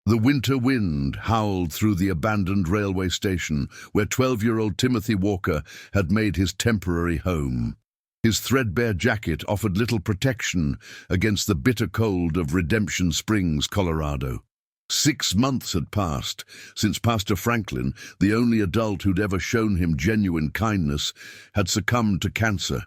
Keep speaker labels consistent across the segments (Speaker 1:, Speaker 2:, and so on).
Speaker 1: The winter wind howled through the abandoned railway station where 12-year-old Timothy Walker had made his temporary home. His threadbare jacket offered little protection against the bitter cold of Redemption Springs, Colorado. 6 months had passed since Pastor Franklin, the only adult who'd ever shown him genuine kindness, had succumbed to cancer,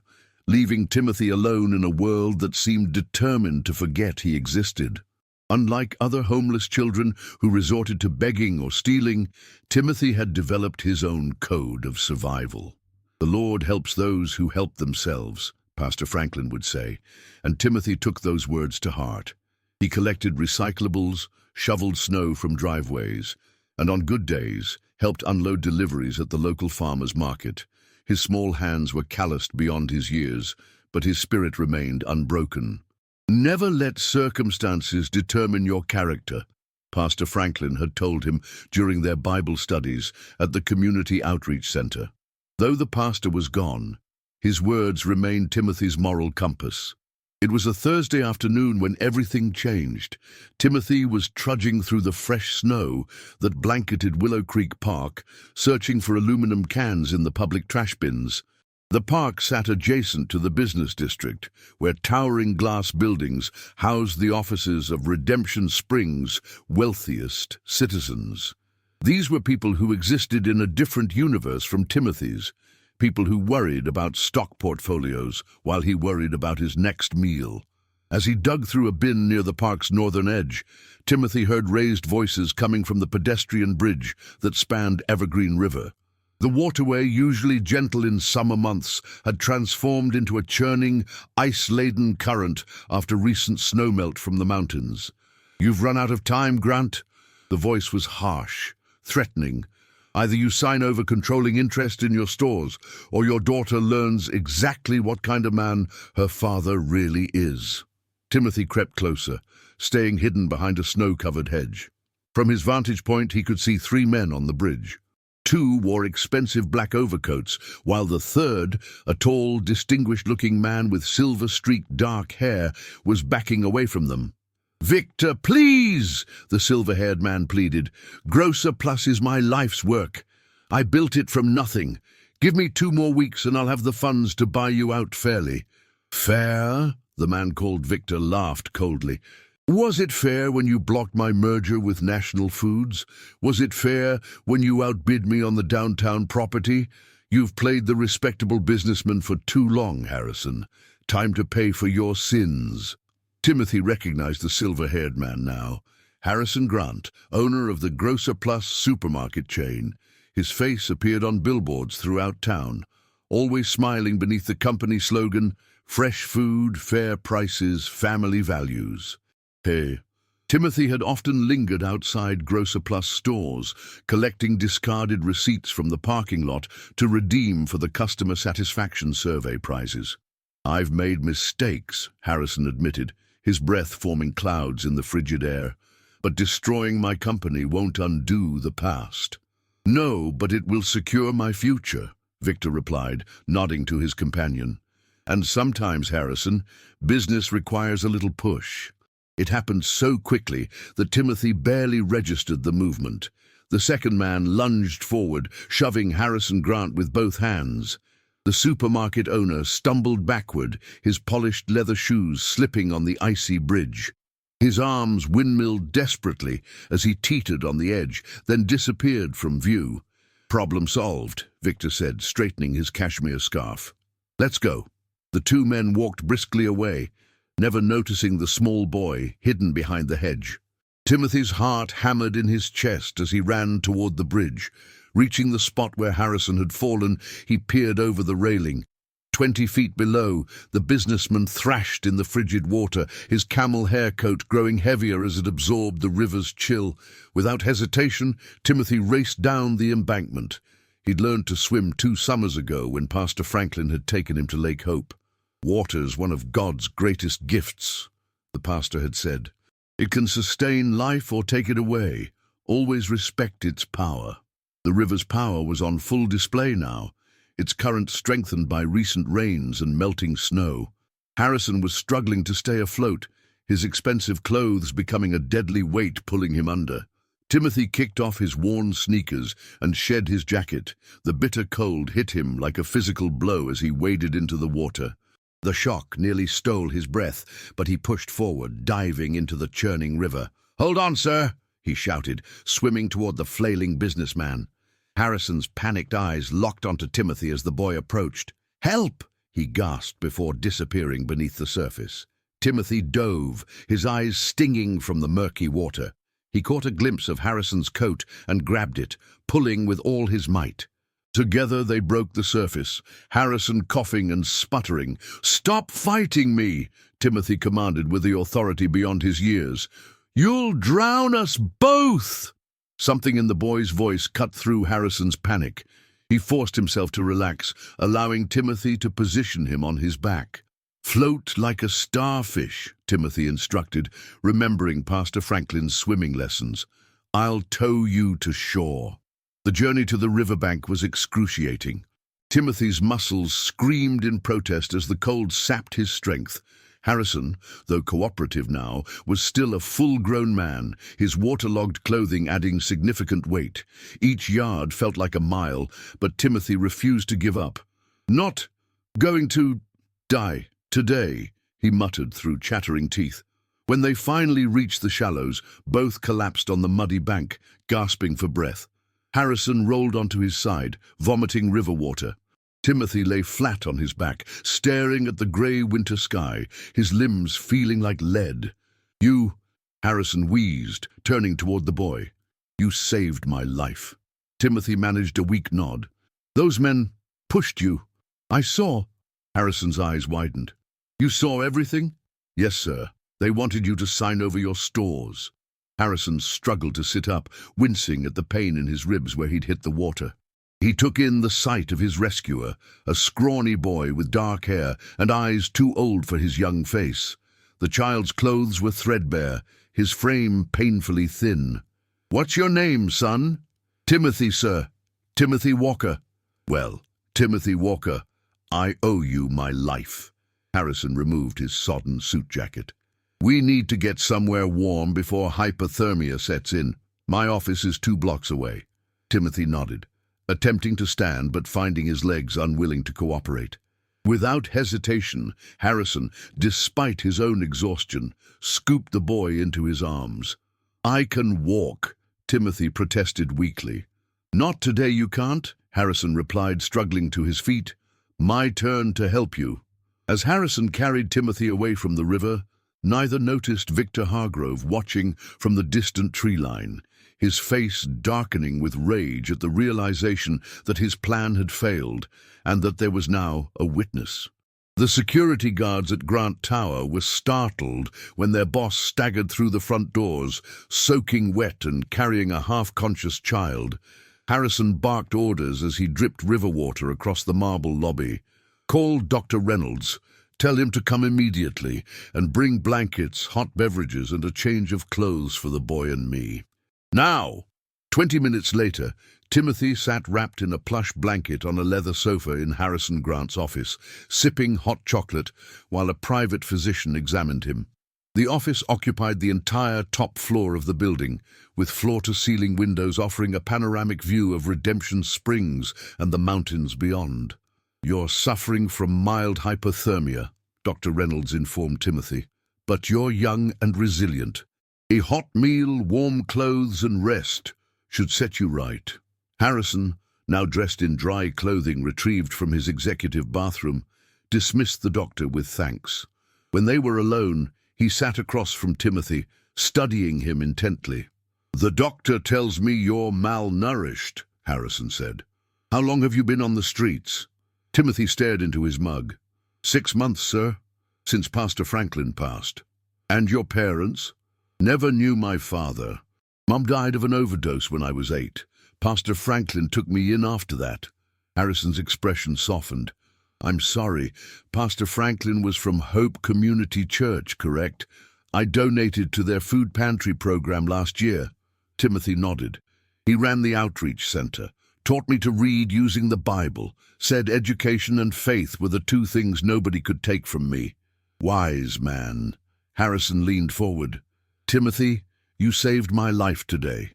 Speaker 1: leaving Timothy alone in a world that seemed determined to forget he existed. Unlike other homeless children who resorted to begging or stealing, Timothy had developed his own code of survival. "The Lord helps those who help themselves," Pastor Franklin would say, and Timothy took those words to heart. He collected recyclables, shoveled snow from driveways, and on good days helped unload deliveries at the local farmers' market. His small hands were calloused beyond his years, but his spirit remained unbroken. "Never let circumstances determine your character," Pastor Franklin had told him during their Bible studies at the Community Outreach Center. Though the pastor was gone, his words remained Timothy's moral compass. It was a Thursday afternoon when everything changed. Timothy was trudging through the fresh snow that blanketed Willow Creek Park, searching for aluminum cans in the public trash bins. The park sat adjacent to the business district, where towering glass buildings housed the offices of Redemption Springs' wealthiest citizens. These were people who existed in a different universe from Timothy's, people who worried about stock portfolios while he worried about his next meal. As he dug through a bin near the park's northern edge, Timothy heard raised voices coming from the pedestrian bridge that spanned Evergreen River. The waterway, usually gentle in summer months, had transformed into a churning, ice-laden current after recent snowmelt from the mountains. "You've run out of time, Grant." The voice was harsh, threatening. "Either you sign over controlling interest in your stores, or your daughter learns exactly what kind of man her father really is." Timothy crept closer, staying hidden behind a snow-covered hedge. From his vantage point, he could see 3 men on the bridge. 2 wore expensive black overcoats, while the third, a tall, distinguished-looking man with silver-streaked dark hair, was backing away from them. "Victor, please!" the silver-haired man pleaded. "Grocer Plus is my life's work. I built it from nothing. Give me 2 more weeks and I'll have the funds to buy you out fairly." "Fair?" the man called Victor laughed coldly. "Was it fair when you blocked my merger with National Foods? Was it fair when you outbid me on the downtown property? You've played the respectable businessman for too long, Harrison. Time to pay for your sins." Timothy recognized the silver-haired man now. Harrison Grant, owner of the Grocer Plus supermarket chain. His face appeared on billboards throughout town, always smiling beneath the company slogan, "Fresh food, fair prices, family values." Hey. Timothy had often lingered outside Grocer Plus stores, collecting discarded receipts from the parking lot to redeem for the customer satisfaction survey prizes. "I've made mistakes," Harrison admitted, his breath forming clouds in the frigid air. "But destroying my company won't undo the past." "No, but it will secure my future," Victor replied, nodding to his companion. "And sometimes, Harrison, business requires a little push." It happened so quickly that Timothy barely registered the movement. The second man lunged forward, shoving Harrison Grant with both hands. The supermarket owner stumbled backward, his polished leather shoes slipping on the icy bridge. His arms windmilled desperately as he teetered on the edge, then disappeared from view. "Problem solved," Victor said, straightening his cashmere scarf. "Let's go." The 2 men walked briskly away, never noticing the small boy hidden behind the hedge. Timothy's heart hammered in his chest as he ran toward the bridge. Reaching the spot where Harrison had fallen, he peered over the railing. 20 feet below, the businessman thrashed in the frigid water, his camel hair coat growing heavier as it absorbed the river's chill. Without hesitation, Timothy raced down the embankment. He'd learned to swim 2 summers ago when Pastor Franklin had taken him to Lake Hope. "Water's one of God's greatest gifts," the pastor had said. "It can sustain life or take it away. Always respect its power." The river's power was on full display now, its current strengthened by recent rains and melting snow. Harrison was struggling to stay afloat, his expensive clothes becoming a deadly weight pulling him under. Timothy kicked off his worn sneakers and shed his jacket. The bitter cold hit him like a physical blow as he waded into the water. The shock nearly stole his breath, but he pushed forward, diving into the churning river. "Hold on, sir," he shouted, swimming toward the flailing businessman. Harrison's panicked eyes locked onto Timothy as the boy approached. "Help!" he gasped before disappearing beneath the surface. Timothy dove, his eyes stinging from the murky water. He caught a glimpse of Harrison's coat and grabbed it, pulling with all his might. Together they broke the surface, Harrison coughing and sputtering. "Stop fighting me," Timothy commanded with the authority beyond his years. "You'll drown us both!" Something in the boy's voice cut through Harrison's panic. He forced himself to relax, allowing Timothy to position him on his back. "Float like a starfish," Timothy instructed, remembering Pastor Franklin's swimming lessons. "I'll tow you to shore." The journey to the riverbank was excruciating. Timothy's muscles screamed in protest as the cold sapped his strength. Harrison, though cooperative now, was still a full-grown man, his waterlogged clothing adding significant weight. Each yard felt like a mile, but Timothy refused to give up. "Not going to die today," he muttered through chattering teeth. When they finally reached the shallows, both collapsed on the muddy bank, gasping for breath. Harrison rolled onto his side, vomiting river water. Timothy lay flat on his back, staring at the grey winter sky, his limbs feeling like lead. "You," Harrison wheezed, turning toward the boy. "You saved my life." Timothy managed a weak nod. "Those men pushed you." "I saw." Harrison's eyes widened. "You saw everything?" "Yes, sir. They wanted you to sign over your stores." Harrison struggled to sit up, wincing at the pain in his ribs where he'd hit the water. He took in the sight of his rescuer, a scrawny boy with dark hair and eyes too old for his young face. The child's clothes were threadbare, his frame painfully thin. "What's your name, son?" "Timothy, sir. Timothy Walker." "Well, Timothy Walker, I owe you my life." Harrison removed his sodden suit jacket. "We need to get somewhere warm before hypothermia sets in. My office is 2 blocks away." Timothy nodded, attempting to stand but finding his legs unwilling to cooperate. Without hesitation, Harrison, despite his own exhaustion, scooped the boy into his arms. "I can walk," Timothy protested weakly. "Not today you can't," Harrison replied, struggling to his feet. "My turn to help you." As Harrison carried Timothy away from the river, neither noticed Victor Hargrove watching from the distant tree line, his face darkening with rage at the realization that his plan had failed and that there was now a witness. The security guards at Grant Tower were startled when their boss staggered through the front doors, soaking wet and carrying a half-conscious child. Harrison barked orders as he dripped river water across the marble lobby. "Call Dr. Reynolds. Tell him to come immediately and bring blankets, hot beverages, and a change of clothes for the boy and me. Now!" 20 minutes later, Timothy sat wrapped in a plush blanket on a leather sofa in Harrison Grant's office, sipping hot chocolate while a private physician examined him. The office occupied the entire top floor of the building, with floor-to-ceiling windows offering a panoramic view of Redemption Springs and the mountains beyond. "You're suffering from mild hypothermia," Dr. Reynolds informed Timothy, "but you're young and resilient. A hot meal, warm clothes, and rest should set you right." Harrison, now dressed in dry clothing retrieved from his executive bathroom, dismissed the doctor with thanks. When they were alone, he sat across from Timothy, studying him intently. "The doctor tells me you're malnourished," Harrison said. "How long have you been on the streets?" Timothy stared into his mug. 6 months, sir, since Pastor Franklin passed." "And your parents?" "Never knew my father. Mom died of an overdose when I was 8. Pastor Franklin took me in after that." Harrison's expression softened. "I'm sorry. Pastor Franklin was from Hope Community Church, correct? I donated to their food pantry program last year." Timothy nodded. "He ran the outreach center, taught me to read using the Bible, said education and faith were the 2 things nobody could take from me." "Wise man." Harrison leaned forward. "Timothy, you saved my life today.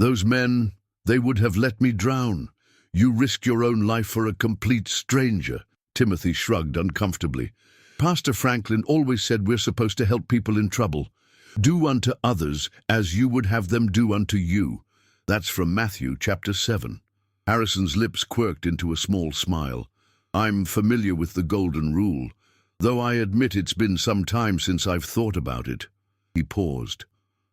Speaker 1: Those men, they would have let me drown. You risked your own life for a complete stranger. Timothy shrugged uncomfortably. Pastor Franklin always said we're supposed to help people in trouble. Do unto others as you would have them do unto you. That's from Matthew chapter 7. Harrison's lips quirked into a small smile. I'm familiar with the golden rule, though I admit it's been some time since I've thought about it. He paused.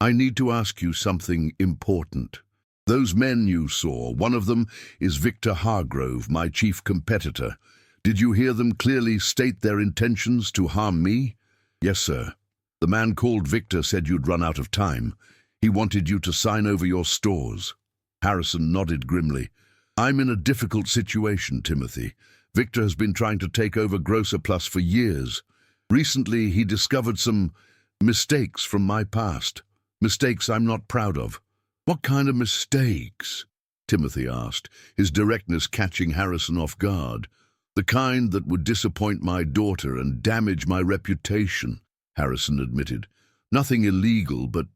Speaker 1: I need to ask you something important. Those men you saw, one of them is Victor Hargrove, my chief competitor. Did you hear them clearly state their intentions to harm me? Yes, sir. The man called Victor said you'd run out of time. He wanted you to sign over your stores. Harrison nodded grimly. I'm in a difficult situation, Timothy. Victor has been trying to take over Grocer Plus for years. Recently, he discovered some mistakes from my past. Mistakes I'm not proud of. What kind of mistakes? Timothy asked, his directness catching Harrison off guard. The kind that would disappoint my daughter and damage my reputation, Harrison admitted. Nothing illegal, but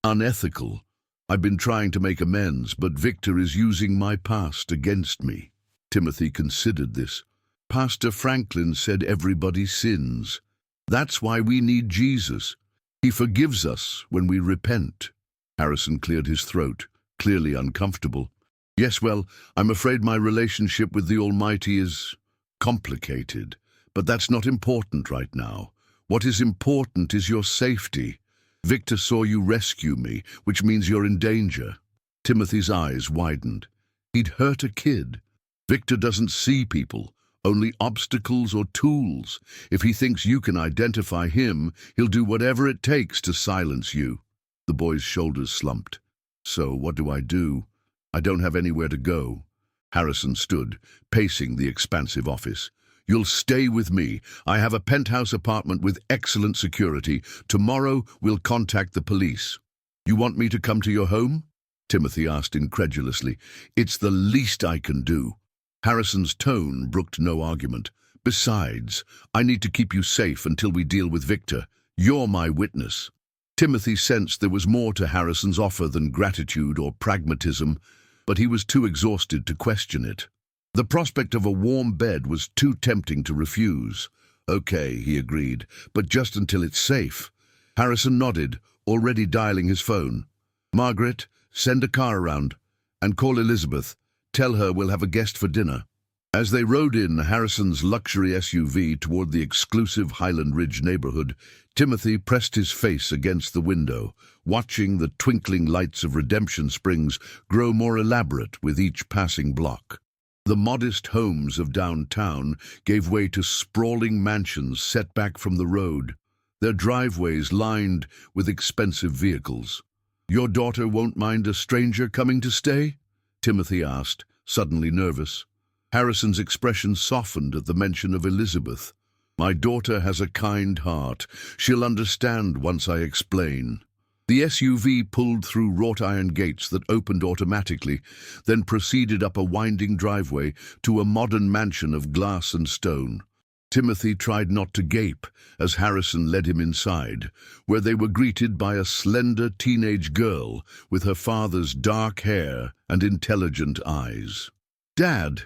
Speaker 1: unethical. I've been trying to make amends, but Victor is using my past against me. Timothy considered this. Pastor Franklin said everybody sins. That's why we need Jesus. He forgives us when we repent. Harrison cleared his throat, clearly uncomfortable. Yes, well, I'm afraid my relationship with the Almighty is complicated, but that's not important right now. What is important is your safety. Victor saw you rescue me, which means you're in danger. Timothy's eyes widened. He'd hurt a kid. Victor doesn't see people, only obstacles or tools. If he thinks you can identify him, he'll do whatever it takes to silence you. The boy's shoulders slumped. So what do? I don't have anywhere to go. Harrison stood, pacing the expansive office. You'll stay with me. I have a penthouse apartment with excellent security. Tomorrow we'll contact the police. You want me to come to your home? Timothy asked incredulously. It's the least I can do. Harrison's tone brooked no argument. Besides, I need to keep you safe until we deal with Victor. You're my witness. Timothy sensed there was more to Harrison's offer than gratitude or pragmatism, but he was too exhausted to question it. The prospect of a warm bed was too tempting to refuse. Okay, he agreed, but just until it's safe. Harrison nodded, already dialing his phone. Margaret, send a car around, and call Elizabeth. Tell her we'll have a guest for dinner. As they rode in Harrison's luxury SUV toward the exclusive Highland Ridge neighborhood, Timothy pressed his face against the window, watching the twinkling lights of Redemption Springs grow more elaborate with each passing block. The modest homes of downtown gave way to sprawling mansions set back from the road, their driveways lined with expensive vehicles. Your daughter won't mind a stranger coming to stay? Timothy asked, suddenly nervous. Harrison's expression softened at the mention of Elizabeth. My daughter has a kind heart. She'll understand once I explain. The SUV pulled through wrought iron gates that opened automatically, then proceeded up a winding driveway to a modern mansion of glass and stone. Timothy tried not to gape as Harrison led him inside, where they were greeted by a slender teenage girl with her father's dark hair and intelligent eyes. Dad,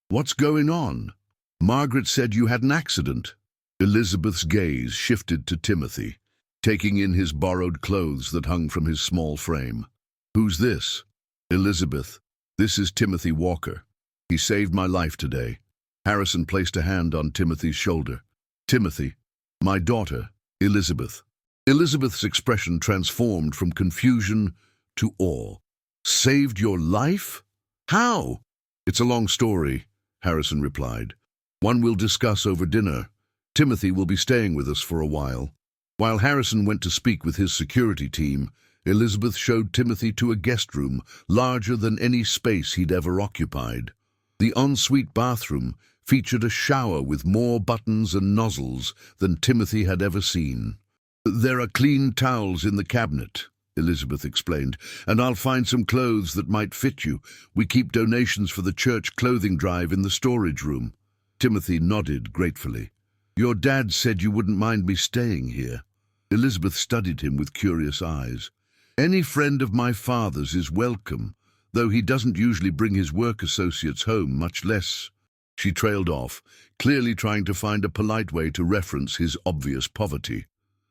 Speaker 1: what's going on? Margaret said you had an accident. Elizabeth's gaze shifted to Timothy, taking in his borrowed clothes that hung from his small frame. Who's this? Elizabeth, this is Timothy Walker. He saved my life today. Harrison placed a hand on Timothy's shoulder. Timothy, my daughter, Elizabeth. Elizabeth's expression transformed from confusion to awe. Saved your life? How? It's a long story, Harrison replied. One we'll discuss over dinner. Timothy will be staying with us for a while. While Harrison went to speak with his security team, Elizabeth showed Timothy to a guest room larger than any space he'd ever occupied. The ensuite bathroom featured a shower with more buttons and nozzles than Timothy had ever seen. There are clean towels in the cabinet, Elizabeth explained, and I'll find some clothes that might fit you. We keep donations for the church clothing drive in the storage room. Timothy nodded gratefully. Your dad said you wouldn't mind me staying here. Elizabeth studied him with curious eyes. Any friend of my father's is welcome. though he doesn't usually bring his work associates home, much less. She trailed off, clearly trying to find a polite way to reference his obvious poverty.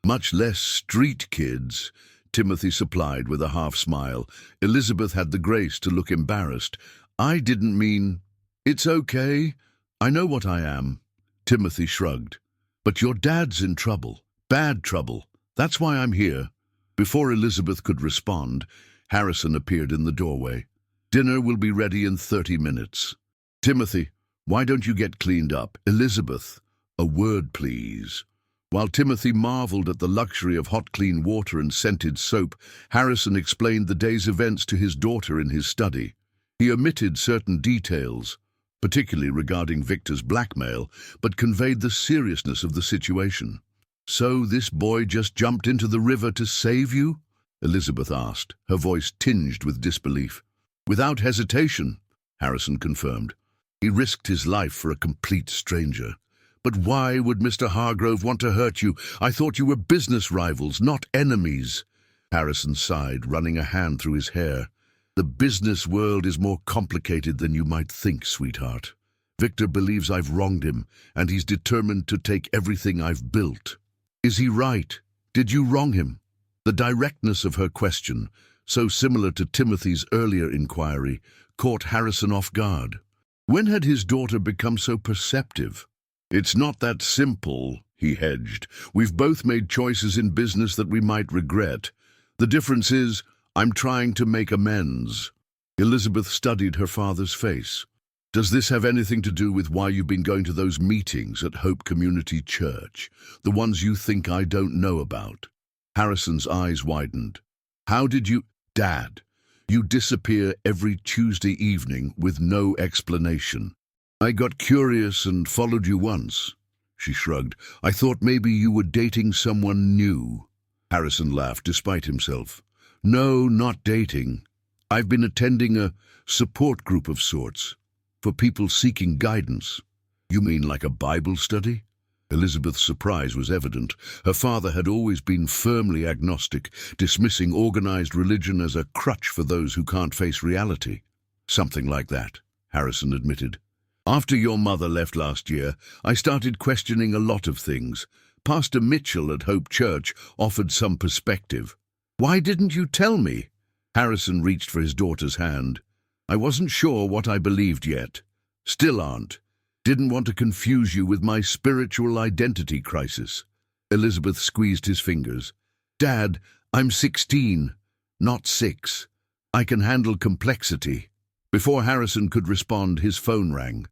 Speaker 1: Much less street kids, Timothy supplied with a half-smile. Elizabeth had the grace to look embarrassed. I didn't mean... It's okay. I know what I am. Timothy shrugged. But your dad's in trouble. Bad trouble. That's why I'm here. Before Elizabeth could respond, Harrison appeared in the doorway. Dinner will be ready in 30 minutes. Timothy, why don't you get cleaned up? Elizabeth, a word please. While Timothy marveled at the luxury of hot clean water and scented soap, Harrison explained the day's events to his daughter in his study. He omitted certain details, particularly regarding Victor's blackmail, but conveyed the seriousness of the situation. So this boy just jumped into the river to save you? Elizabeth asked, her voice tinged with disbelief. Without hesitation, Harrison confirmed. He risked his life for a complete stranger. But why would Mr. Hargrove want to hurt you? I thought you were business rivals, not enemies. Harrison sighed, running a hand through his hair. The business world is more complicated than you might think, sweetheart. Victor believes I've wronged him, and he's determined to take everything I've built. Is he right? Did you wrong him? The directness of her question, so similar to Timothy's earlier inquiry, caught Harrison off guard. When had his daughter become so perceptive? It's not that simple, he hedged. We've both made choices in business that we might regret. The difference is, I'm trying to make amends. Elizabeth studied her father's face. Does this have anything to do with why you've been going to those meetings at Hope Community Church, the ones you think I don't know about? Harrison's eyes widened. How did you... Dad, you disappear every Tuesday evening with no explanation. I got curious and followed you once. She shrugged. I thought maybe you were dating someone new. Harrison laughed despite himself. No, not dating. I've been attending a support group of sorts, for people seeking guidance. You mean like a Bible study? Elizabeth's surprise was evident. Her father had always been firmly agnostic, dismissing organized religion as a crutch for those who can't face reality. Something like that, Harrison admitted. After your mother left last year, I started questioning a lot of things. Pastor Mitchell at Hope Church offered some perspective. Why didn't you tell me? Harrison reached for his daughter's hand. I wasn't sure what I believed yet. Still aren't. Didn't want to confuse you with my spiritual identity crisis. Elizabeth squeezed his fingers. Dad, I'm 16, not 6. I can handle complexity. Before Harrison could respond, his phone rang.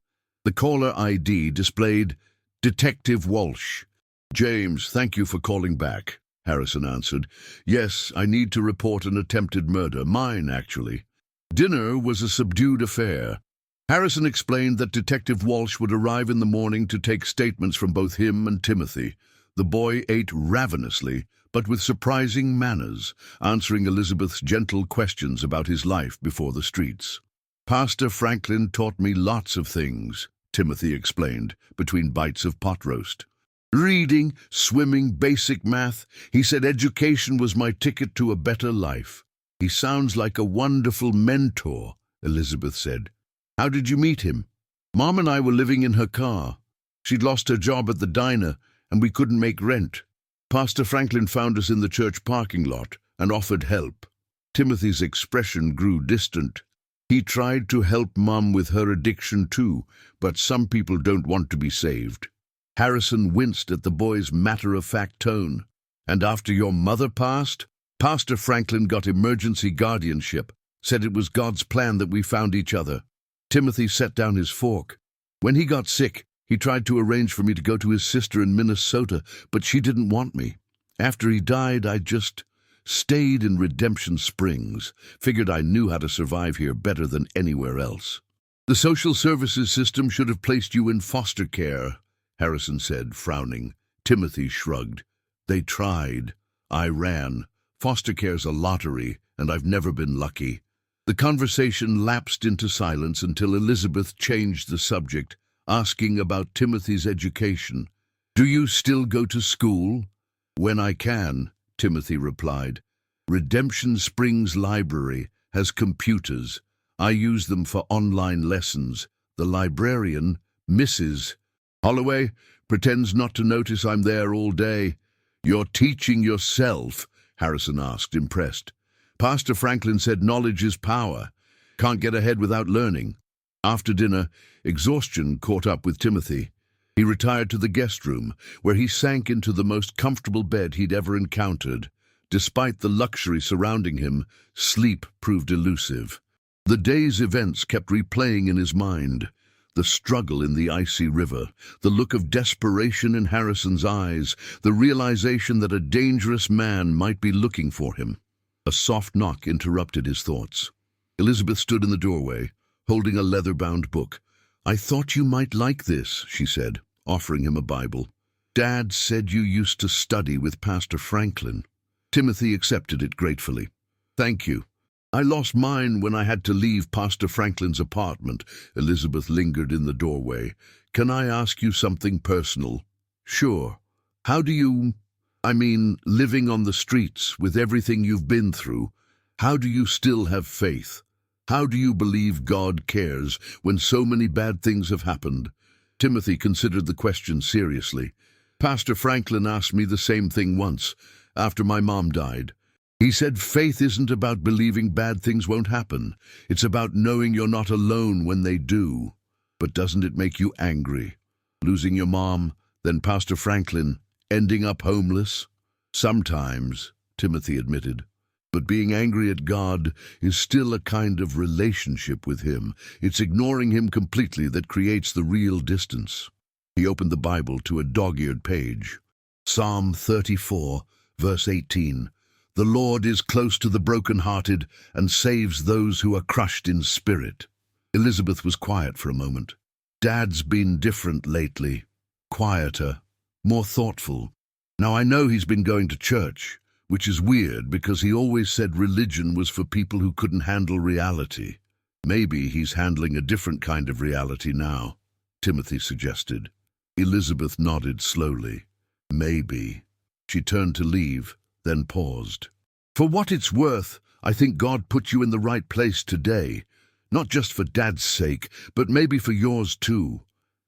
Speaker 1: The caller ID displayed Detective Walsh. James, thank you for calling back, Harrison answered. Yes, I need to report an attempted murder. Mine, actually. Dinner was a subdued affair. Harrison explained that Detective Walsh would arrive in the morning to take statements from both him and Timothy. The boy ate ravenously, but with surprising manners, answering Elizabeth's gentle questions about his life before the streets. Pastor Franklin taught me lots of things, Timothy explained, between bites of pot roast. Reading, swimming, basic math. He said education was my ticket to a better life. He sounds like a wonderful mentor, Elizabeth said. How did you meet him? Mom and I were living in her car. She'd lost her job at the diner, and we couldn't make rent. Pastor Franklin found us in the church parking lot and offered help. Timothy's expression grew distant. He tried to help Mom with her addiction too, but some people don't want to be saved. Harrison winced at the boy's matter-of-fact tone. And after your mother passed, Pastor Franklin got emergency guardianship, said it was God's plan that we found each other. Timothy set down his fork. When he got sick, he tried to arrange for me to go to his sister in Minnesota, but she didn't want me. After he died, I just stayed in Redemption Springs, figured I knew how to survive here better than anywhere else. The social services system should have placed you in foster care, Harrison said, frowning. Timothy shrugged. They tried. I ran. Foster care's a lottery, and I've never been lucky. The conversation lapsed into silence until Elizabeth changed the subject, asking about Timothy's education. Do you still go to school? When I can, Timothy replied. Redemption Springs Library has computers. I use them for online lessons. The librarian, Mrs. Holloway, pretends not to notice I'm there all day. You're teaching yourself? Harrison asked, impressed. Pastor Franklin said knowledge is power. Can't get ahead without learning. After dinner, exhaustion caught up with Timothy. He retired to the guest room, where he sank into the most comfortable bed he'd ever encountered. Despite the luxury surrounding him, sleep proved elusive. The day's events kept replaying in his mind. The struggle in the icy river, the look of desperation in Harrison's eyes, the realization that a dangerous man might be looking for him. A soft knock interrupted his thoughts. Elizabeth stood in the doorway, holding a leather-bound book. "I thought you might like this," she said, offering him a Bible. "Dad said you used to study with Pastor Franklin." Timothy accepted it gratefully. "Thank you. I lost mine when I had to leave Pastor Franklin's apartment." Elizabeth lingered in the doorway. "Can I ask you something personal?" "Sure. How do you... living on the streets with everything you've been through, how do you still have faith? How do you believe God cares when so many bad things have happened?" Timothy considered the question seriously. "Pastor Franklin asked me the same thing once, after my mom died. He said faith isn't about believing bad things won't happen. It's about knowing you're not alone when they do. But doesn't it make you angry? Losing your mom, then Pastor Franklin, ending up homeless?" "Sometimes," Timothy admitted. "But being angry at God is still a kind of relationship with Him. It's ignoring Him completely that creates the real distance." He opened the Bible to a dog-eared page. Psalm 34, verse 18. "The Lord is close to the broken-hearted and saves those who are crushed in spirit." Elizabeth was quiet for a moment. "Dad's been different lately. Quieter, more thoughtful. Now I know he's been going to church, which is weird because he always said religion was for people who couldn't handle reality. Maybe he's handling a different kind of reality now," Timothy suggested. Elizabeth nodded slowly. "Maybe." She turned to leave, then paused. "For what it's worth, I think God put you in the right place today. Not just for Dad's sake, but maybe for yours too."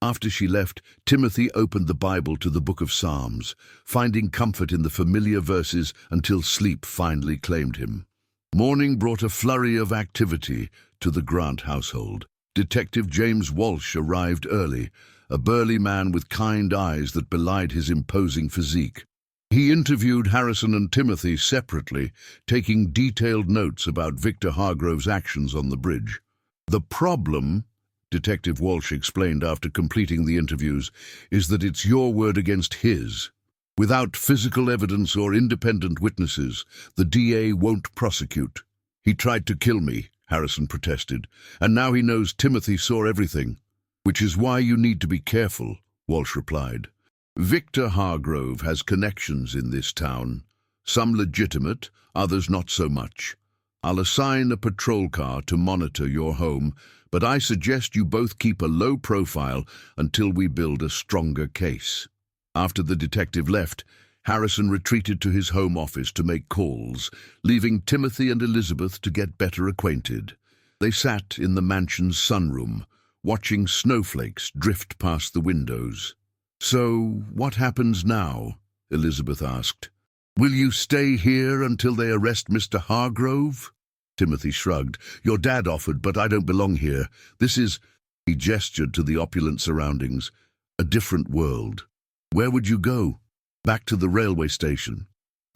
Speaker 1: After she left, Timothy opened the Bible to the book of Psalms, finding comfort in the familiar verses until sleep finally claimed him. Morning brought a flurry of activity to the Grant household. Detective James Walsh arrived early, a burly man with kind eyes that belied his imposing physique. He interviewed Harrison and Timothy separately, taking detailed notes about Victor Hargrove's actions on the bridge. "The problem," Detective Walsh explained after completing the interviews, "is that it's your word against his. Without physical evidence or independent witnesses, the DA won't prosecute." "He tried to kill me," Harrison protested, "and now he knows Timothy saw everything." "Which is why you need to be careful," Walsh replied. "Victor Hargrove has connections in this town, some legitimate, others not so much. I'll assign a patrol car to monitor your home, but I suggest you both keep a low profile until we build a stronger case." After the detective left, Harrison retreated to his home office to make calls, leaving Timothy and Elizabeth to get better acquainted. They sat in the mansion's sunroom, watching snowflakes drift past the windows. "So, what happens now?" Elizabeth asked. "Will you stay here until they arrest Mr. Hargrove?" Timothy shrugged. "Your dad offered, but I don't belong here. This is—" He gestured to the opulent surroundings. "A different world." "Where would you go?" "Back to the railway station."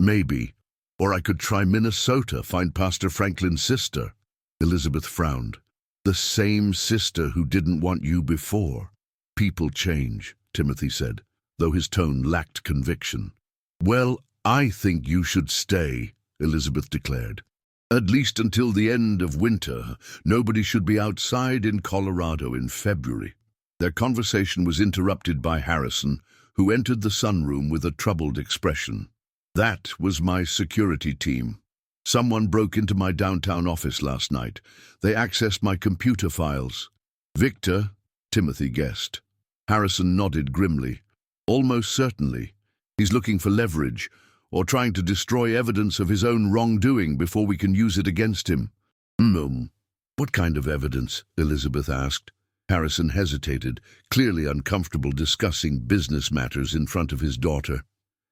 Speaker 1: "Maybe. Or I could try Minnesota, find Pastor Franklin's sister." Elizabeth frowned. "The same sister who didn't want you before." "People change," Timothy said, though his tone lacked conviction. "Well, I think you should stay," Elizabeth declared. "At least until the end of winter. Nobody should be outside in Colorado in February." Their conversation was interrupted by Harrison, who entered the sunroom with a troubled expression. "That was my security team. Someone broke into my downtown office last night. They accessed my computer files." "Victor?" Timothy guessed. Harrison nodded grimly. "Almost certainly. He's looking for leverage, or trying to destroy evidence of his own wrongdoing before we can use it against him." What kind of evidence? Elizabeth asked. Harrison hesitated, clearly uncomfortable discussing business matters in front of his daughter.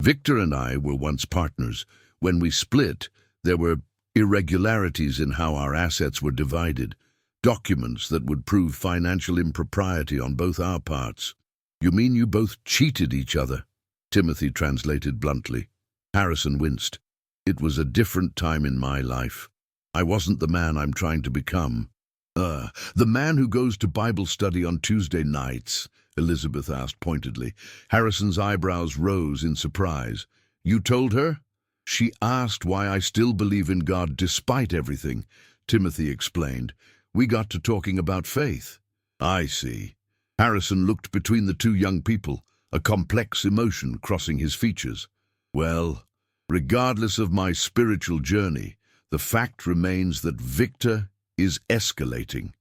Speaker 1: Victor and I were once partners. When we split, there were irregularities in how our assets were divided, documents that would prove financial impropriety on both our parts. You mean you both cheated each other? Timothy translated bluntly. Harrison winced. It was a different time in my life. I wasn't the man I'm trying to become. The man who goes to Bible study on Tuesday nights, Elizabeth asked pointedly. Harrison's eyebrows rose in surprise. You told her? She asked why I still believe in God despite everything, Timothy explained. We got to talking about faith. I see. Harrison looked between the two young people, a complex emotion crossing his features. Well, regardless of my spiritual journey, the fact remains that Victor is escalating.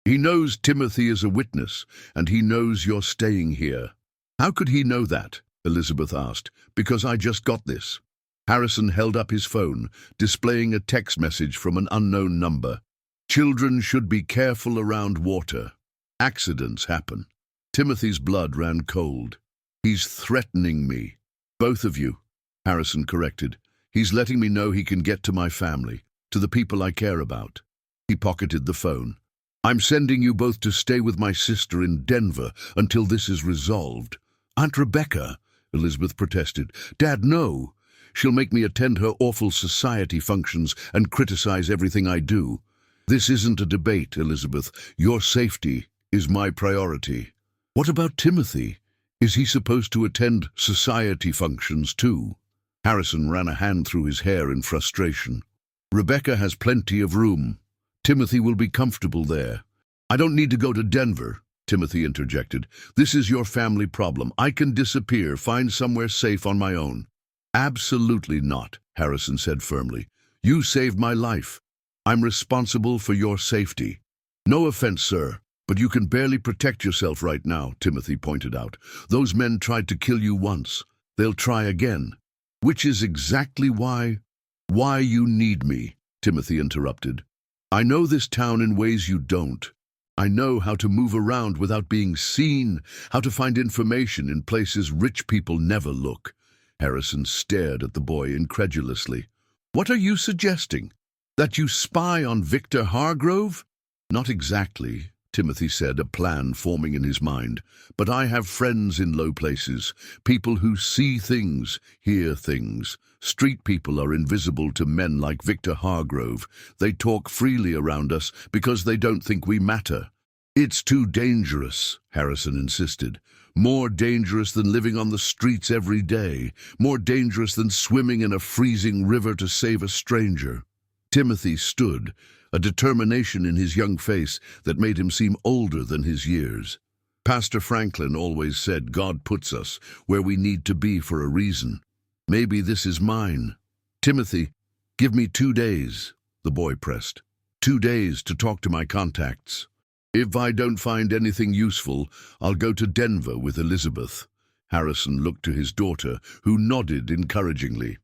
Speaker 1: He knows Timothy is a witness, and he knows you're staying here. How could he know that? Elizabeth asked. Because I just got this. Harrison held up his phone, displaying a text message from an unknown number. Children should be careful around water. Accidents happen. Timothy's blood ran cold. He's threatening me. Both of you, Harrison corrected. He's letting me know he can get to my family, to the people I care about. He pocketed the phone. I'm sending you both to stay with my sister in Denver until this is resolved. Aunt Rebecca, Elizabeth protested. Dad, no. She'll make me attend her awful society functions and criticize everything I do. This isn't a debate, Elizabeth. Your safety is my priority. What about Timothy? Is he supposed to attend society functions too? Harrison ran a hand through his hair in frustration. Rebecca has plenty of room. Timothy will be comfortable there. I don't need to go to Denver, Timothy interjected. This is your family problem. I can disappear, find somewhere safe on my own. Absolutely not, Harrison said firmly. You saved my life. I'm responsible for your safety. No offense, sir, but you can barely protect yourself right now, Timothy pointed out. Those men tried to kill you once. They'll try again. Which is exactly why you need me, Timothy interrupted. I know this town in ways you don't. I know how to move around without being seen, how to find information in places rich people never look. Harrison stared at the boy incredulously. What are you suggesting? That you spy on Victor Hargrove? Not exactly, Timothy said, a plan forming in his mind. But I have friends in low places, people who see things, hear things. Street people are invisible to men like Victor Hargrove. They talk freely around us because they don't think we matter. It's too dangerous, Harrison insisted. More dangerous than living on the streets every day. More dangerous than swimming in a freezing river to save a stranger. Timothy stood, a determination in his young face that made him seem older than his years. Pastor Franklin always said God puts us where we need to be for a reason. Maybe this is mine. Timothy, give me 2 days, the boy pressed. 2 days to talk to my contacts. If I don't find anything useful, I'll go to Denver with Elizabeth. Harrison looked to his daughter, who nodded encouragingly.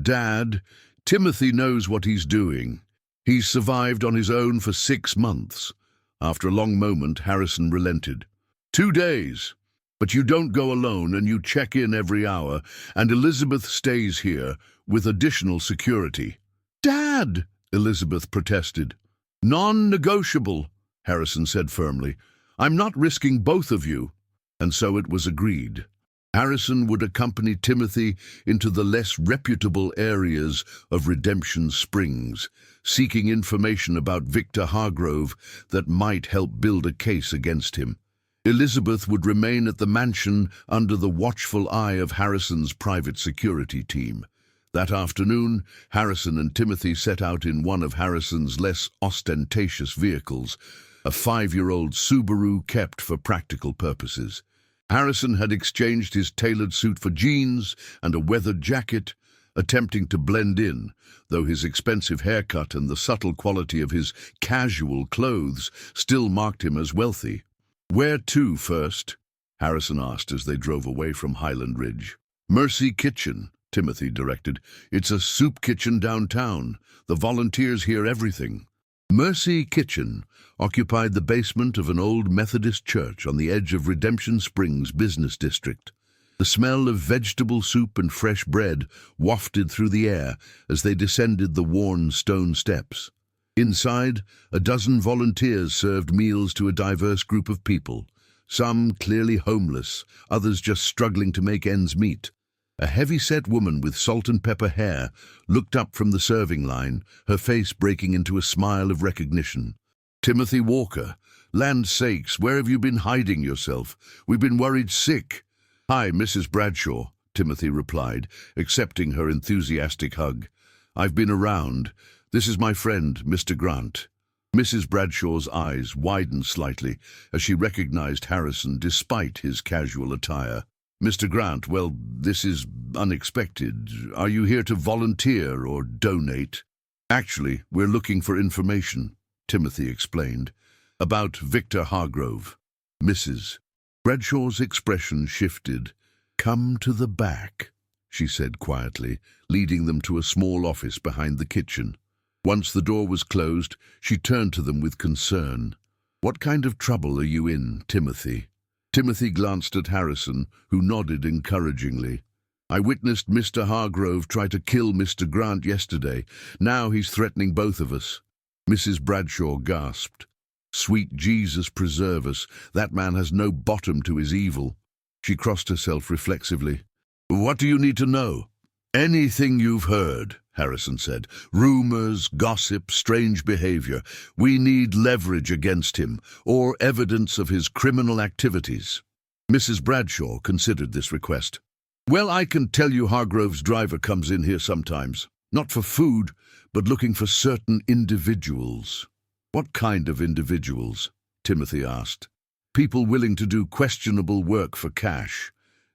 Speaker 1: Dad, Timothy knows what he's doing. He's survived on his own for 6 months. After a long moment, Harrison relented. 2 days. But you don't go alone and you check in every hour, and Elizabeth stays here with additional security. Dad, Elizabeth protested. Non-negotiable, Harrison said firmly. I'm not risking both of you. And so it was agreed. Harrison would accompany Timothy into the less reputable areas of Redemption Springs, seeking information about Victor Hargrove that might help build a case against him. Elizabeth would remain at the mansion under the watchful eye of Harrison's private security team. That afternoon, Harrison and Timothy set out in one of Harrison's less ostentatious vehicles, a 5-year-old Subaru kept for practical purposes. Harrison had exchanged his tailored suit for jeans and a weathered jacket, attempting to blend in, though his expensive haircut and the subtle quality of his casual clothes still marked him as wealthy. Where to first? Harrison asked as they drove away from Highland Ridge. Mercy Kitchen, Timothy directed. It's a soup kitchen downtown. The volunteers hear everything. Mercy Kitchen occupied the basement of an old Methodist church on the edge of Redemption Springs business district. The smell of vegetable soup and fresh bread wafted through the air as they descended the worn stone steps. Inside, a dozen volunteers served meals to a diverse group of people, some clearly homeless, others just struggling to make ends meet. A heavy-set woman with salt and pepper hair looked up from the serving line, her face breaking into a smile of recognition. "Timothy Walker, land's sakes, where have you been hiding yourself? We've been worried sick." "Hi, Mrs. Bradshaw," Timothy replied, accepting her enthusiastic hug. "I've been around. This is my friend, Mr. Grant." Mrs. Bradshaw's eyes widened slightly as she recognized Harrison despite his casual attire. "Mr. Grant, well, this is unexpected. Are you here to volunteer or donate?" "Actually, we're looking for information," Timothy explained, "about Victor Hargrove." Mrs. Bradshaw's expression shifted. "Come to the back," she said quietly, leading them to a small office behind the kitchen. Once the door was closed, she turned to them with concern. "What kind of trouble are you in, Timothy?" Timothy glanced at Harrison, who nodded encouragingly. "I witnessed Mr. Hargrove try to kill Mr. Grant yesterday. Now he's threatening both of us." Mrs. Bradshaw gasped. "Sweet Jesus preserve us, that man has no bottom to his evil." She crossed herself reflexively. "What do you need to know?" "Anything you've heard," Harrison said. "Rumors, gossip, strange behavior. We need leverage against him, or evidence of his criminal activities." Mrs. Bradshaw considered this request. "Well, I can tell you Hargrove's driver comes in here sometimes. Not for food, but looking for certain individuals." "What kind of individuals?" Timothy asked. "People willing to do questionable work for cash.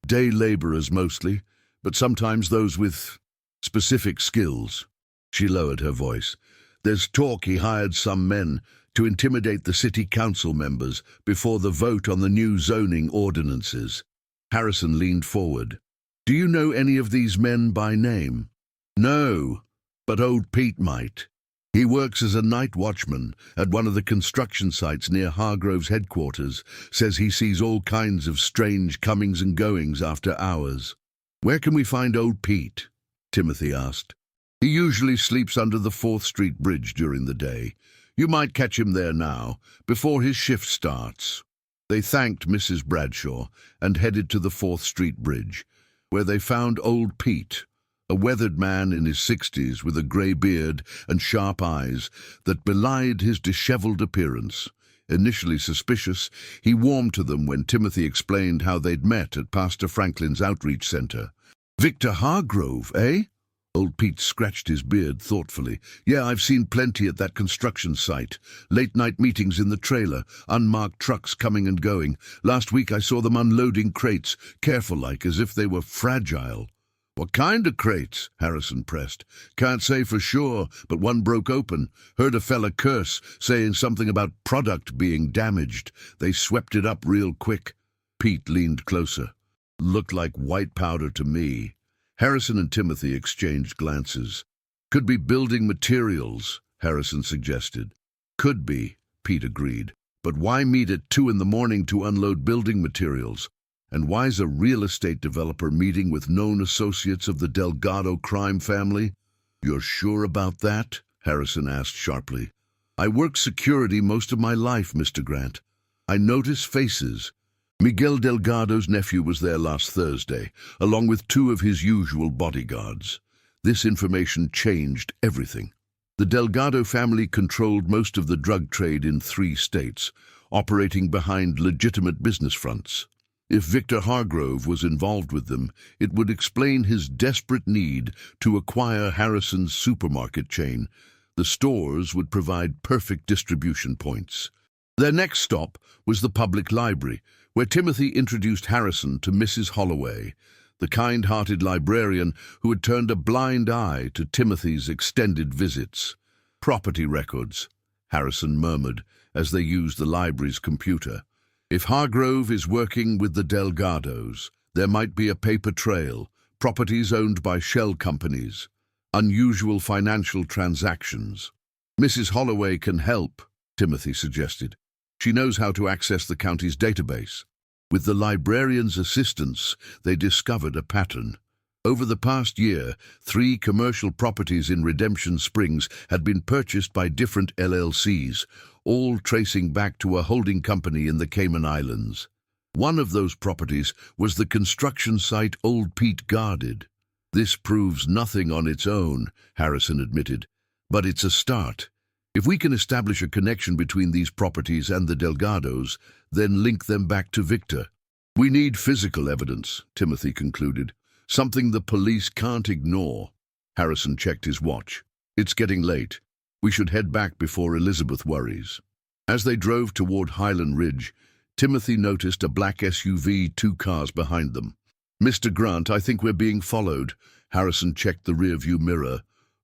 Speaker 1: Day laborers mostly, but sometimes those with specific skills." She lowered her voice. "There's talk he hired some men to intimidate the city council members before the vote on the new zoning ordinances." Harrison leaned forward. "Do you know any of these men by name?" "No, but old Pete might. He works as a night watchman at one of the construction sites near Hargrove's headquarters. Says he sees all kinds of strange comings and goings after hours." "Where can we find old Pete?" Timothy asked. "He usually sleeps under the 4th Street Bridge during the day. You might catch him there now, before his shift starts." They thanked Mrs. Bradshaw and headed to the 4th Street Bridge, where they found old Pete, a weathered man in his 60s with a grey beard and sharp eyes that belied his disheveled appearance. Initially suspicious, he warmed to them when Timothy explained how they'd met at Pastor Franklin's outreach center. "Victor Hargrove, eh?" Old Pete scratched his beard thoughtfully. "Yeah, I've seen plenty at that construction site. Late-night meetings in the trailer, unmarked trucks coming and going. Last week I saw them unloading crates, careful-like, as if they were fragile." "What kind of crates?" Harrison pressed. "Can't say for sure, but one broke open. Heard a fella curse, saying something about product being damaged. They swept it up real quick." Pete leaned closer. "Looked like white powder to me." Harrison and Timothy exchanged glances. "Could be building materials," Harrison suggested. "Could be," Pete agreed. "But why meet at 2 in the morning to unload building materials? And why's a real estate developer meeting with known associates of the Delgado crime family?" "You're sure about that?" Harrison asked sharply. "I worked security most of my life, Mr. Grant. I notice faces. Miguel Delgado's nephew was there last Thursday, along with 2 of his usual bodyguards. This information changed everything. The Delgado family controlled most of the drug trade in 3 states, operating behind legitimate business fronts. If Victor Hargrove was involved with them, it would explain his desperate need to acquire Harrison's supermarket chain. The stores would provide perfect distribution points. Their next stop was the public library, where Timothy introduced Harrison to Mrs. Holloway, the kind-hearted librarian who had turned a blind eye to Timothy's extended visits. "Property records," Harrison murmured as they used the library's computer. "If Hargrove is working with the Delgados, there might be a paper trail, properties owned by shell companies, unusual financial transactions." Mrs. Holloway can help, Timothy suggested. She knows how to access the county's database. With the librarian's assistance, they discovered a pattern. Over the past year, 3 commercial properties in Redemption Springs had been purchased by different LLCs, all tracing back to a holding company in the Cayman Islands. One of those properties was the construction site Old Pete guarded. This proves nothing on its own, Harrison admitted, but it's a start. If we can establish a connection between these properties and the Delgados, then link them back to Victor. We need physical evidence, Timothy concluded. Something the police can't ignore. Harrison checked his watch. It's getting late. We should head back before Elizabeth worries. As they drove toward Highland Ridge, Timothy noticed a black SUV 2 cars behind them. Mr. Grant, I think we're being followed. Harrison checked the rearview mirror.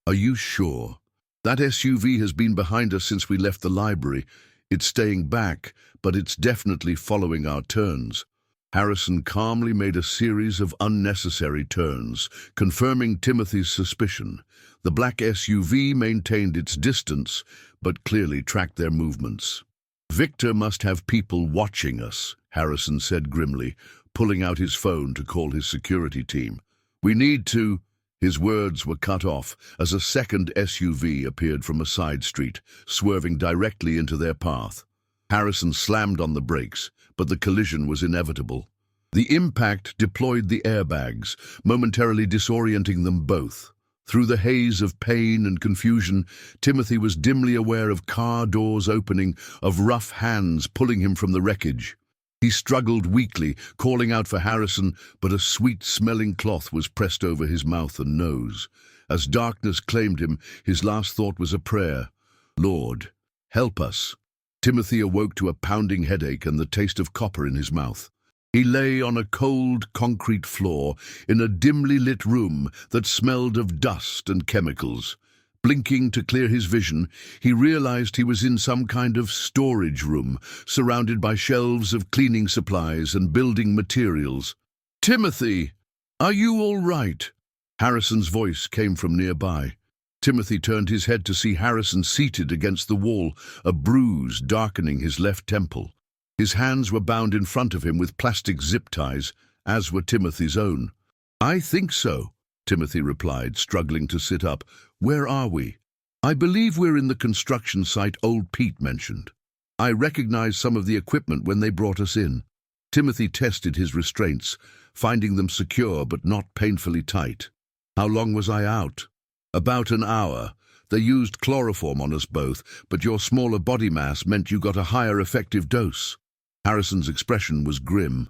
Speaker 1: Are you sure? That SUV has been behind us since we left the library. It's staying back, but it's definitely following our turns. Harrison calmly made a series of unnecessary turns, confirming Timothy's suspicion. The black SUV maintained its distance, but clearly tracked their movements. Victor must have people watching us, Harrison said grimly, pulling out his phone to call his security team. We need to... His words were cut off as a second SUV appeared from a side street, swerving directly into their path. Harrison slammed on the brakes, but the collision was inevitable. The impact deployed the airbags, momentarily disorienting them both. Through the haze of pain and confusion, Timothy was dimly aware of car doors opening, of rough hands pulling him from the wreckage. He struggled weakly, calling out for Harrison, but a sweet-smelling cloth was pressed over his mouth and nose. As darkness claimed him, his last thought was a prayer. Lord, help us. Timothy awoke to a pounding headache and the taste of copper in his mouth. He lay on a cold concrete floor in a dimly lit room that smelled of dust and chemicals. Blinking to clear his vision, he realized he was in some kind of storage room, surrounded by shelves of cleaning supplies and building materials. "Timothy, are you all right?" Harrison's voice came from nearby. Timothy turned his head to see Harrison seated against the wall, a bruise darkening his left temple. His hands were bound in front of him with plastic zip ties, as were Timothy's own. "I think so," Timothy replied, struggling to sit up. "Where are we?" "I believe we're in the construction site Old Pete mentioned. I recognized some of the equipment when they brought us in." Timothy tested his restraints, finding them secure but not painfully tight. "How long was I out?" "About an hour. They used chloroform on us both, but your smaller body mass meant you got a higher effective dose." Harrison's expression was grim.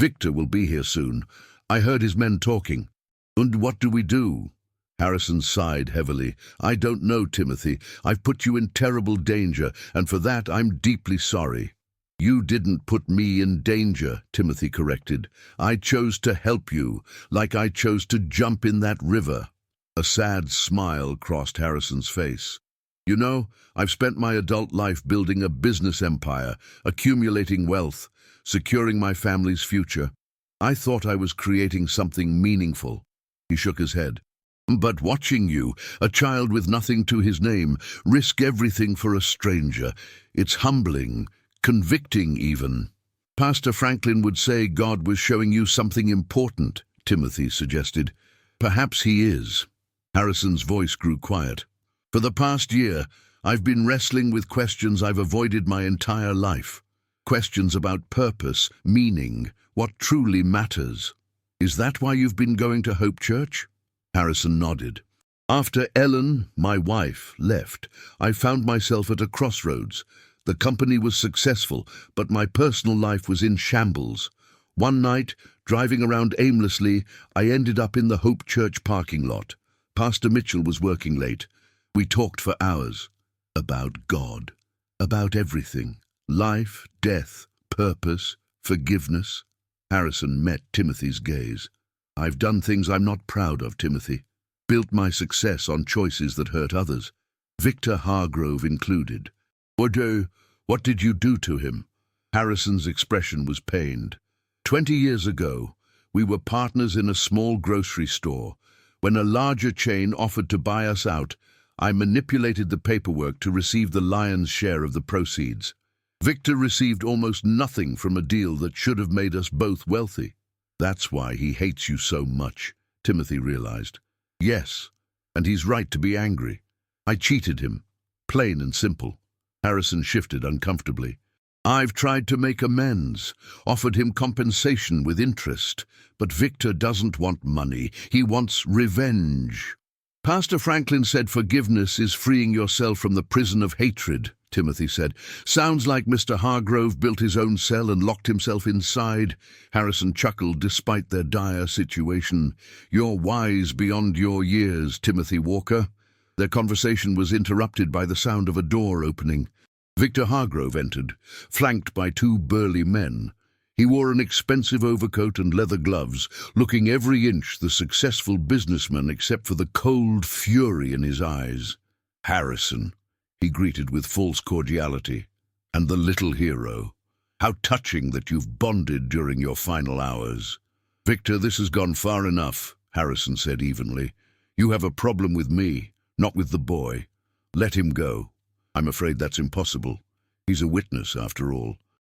Speaker 1: "Victor will be here soon. I heard his men talking." "And what do we do?" Harrison sighed heavily. "I don't know, Timothy. I've put you in terrible danger, and for that I'm deeply sorry." "You didn't put me in danger," Timothy corrected. "I chose to help you, like I chose to jump in that river." A sad smile crossed Harrison's face. "You know, I've spent my adult life building a business empire, accumulating wealth, securing my family's future. I thought I was creating something meaningful." He shook his head. "But watching you, a child with nothing to his name, risk everything for a stranger, it's humbling, convicting even." "Pastor Franklin would say God was showing you something important," Timothy suggested. "Perhaps he is." Harrison's voice grew quiet. "For the past year, I've been wrestling with questions I've avoided my entire life. Questions about purpose, meaning, what truly matters." "Is that why you've been going to Hope Church?" Harrison nodded. "After Ellen, my wife, left, I found myself at a crossroads. The company was successful, but my personal life was in shambles. One night, driving around aimlessly, I ended up in the Hope Church parking lot. Pastor Mitchell was working late. We talked for hours. About God. About everything. Life, death, purpose, forgiveness." Harrison met Timothy's gaze. "I've done things I'm not proud of, Timothy. Built my success on choices that hurt others. Victor Hargrove included." What did you do to him?" Harrison's expression was pained. 20 years ago, we were partners in a small grocery store. When a larger chain offered to buy us out, I manipulated the paperwork to receive the lion's share of the proceeds. Victor received almost nothing from a deal that should have made us both wealthy. That's why he hates you so much, Timothy realized. Yes, and he's right to be angry. I cheated him, plain and simple. Harrison shifted uncomfortably. I've tried to make amends, offered him compensation with interest, but Victor doesn't want money. He wants revenge. Pastor Franklin said forgiveness is freeing yourself from the prison of hatred, Timothy said. Sounds like Mr. Hargrove built his own cell and locked himself inside. Harrison chuckled despite their dire situation. You're wise beyond your years, Timothy Walker. Their conversation was interrupted by the sound of a door opening. Victor Hargrove entered, flanked by two burly men. He wore an expensive overcoat and leather gloves, looking every inch the successful businessman except for the cold fury in his eyes. Harrison, he greeted with false cordiality, and the little hero. How touching that you've bonded during your final hours. Victor, this has gone far enough, Harrison said evenly. You have a problem with me, not with the boy. Let him go. I'm afraid that's impossible. He's a witness, after all.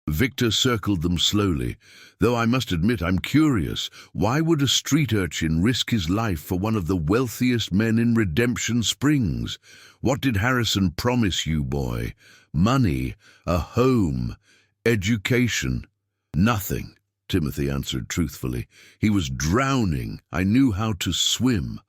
Speaker 1: Victor circled them slowly. Though I must admit I'm curious. Why would a street urchin risk his life for one of the wealthiest men in Redemption Springs? What did Harrison promise you, boy? Money, a home, education. Nothing, Timothy answered truthfully. He was drowning. I knew how to swim.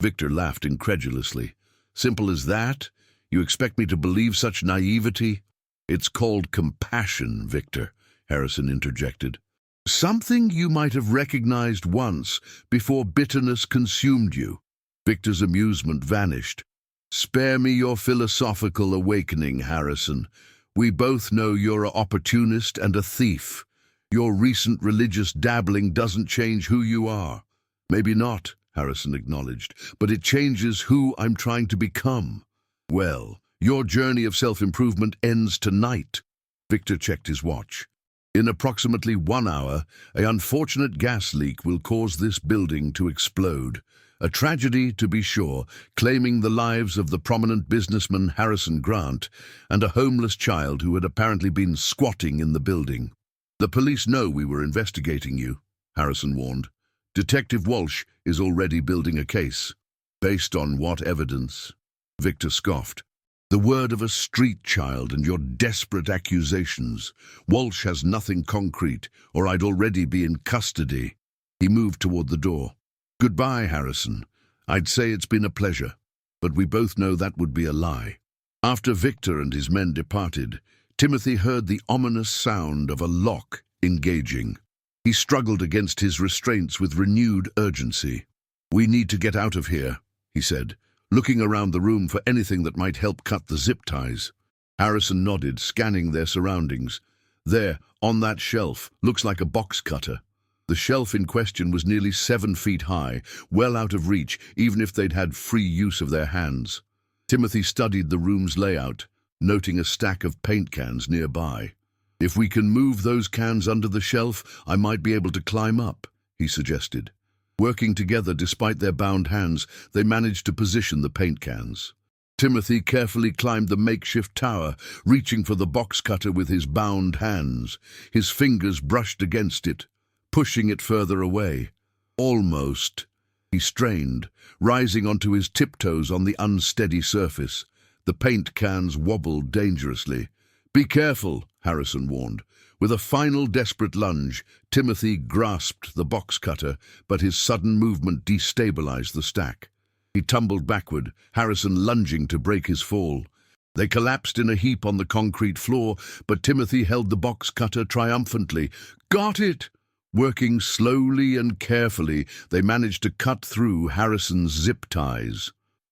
Speaker 1: Victor laughed incredulously. Simple as that? You expect me to believe such naivety? It's called compassion, Victor, Harrison interjected. Something you might have recognized once before bitterness consumed you. Victor's amusement vanished. Spare me your philosophical awakening, Harrison. We both know you're an opportunist and a thief. Your recent religious dabbling doesn't change who you are. Maybe not, Harrison acknowledged, but it changes who I'm trying to become. Well, your journey of self-improvement ends tonight. Victor checked his watch. In approximately 1 hour, an unfortunate gas leak will cause this building to explode. A tragedy, to be sure, claiming the lives of the prominent businessman Harrison Grant and a homeless child who had apparently been squatting in the building. The police know we were investigating you, Harrison warned. Detective Walsh is already building a case. Based on what evidence? Victor scoffed. The word of a street child and your desperate accusations. Walsh has nothing concrete, or I'd already be in custody. He moved toward the door. Goodbye, Harrison. I'd say it's been a pleasure, but we both know that would be a lie. After Victor and his men departed, Timothy heard the ominous sound of a lock engaging. He struggled against his restraints with renewed urgency. We need to get out of here, he said, looking around the room for anything that might help cut the zip ties. Harrison nodded, scanning their surroundings. There, on that shelf, looks like a box cutter. The shelf in question was nearly 7 feet high, well out of reach, even if they'd had free use of their hands. Timothy studied the room's layout, noting a stack of paint cans nearby. If we can move those cans under the shelf, I might be able to climb up, he suggested. Working together despite their bound hands, they managed to position the paint cans. Timothy carefully climbed the makeshift tower, reaching for the box cutter with his bound hands. His fingers brushed against it, pushing it further away. Almost. He strained, rising onto his tiptoes on the unsteady surface. The paint cans wobbled dangerously. Be careful, Harrison warned. With a final desperate lunge, Timothy grasped the box cutter, but his sudden movement destabilized the stack. He tumbled backward, Harrison lunging to break his fall. They collapsed in a heap on the concrete floor, but Timothy held the box cutter triumphantly. Got it! Working slowly and carefully, they managed to cut through Harrison's zip ties.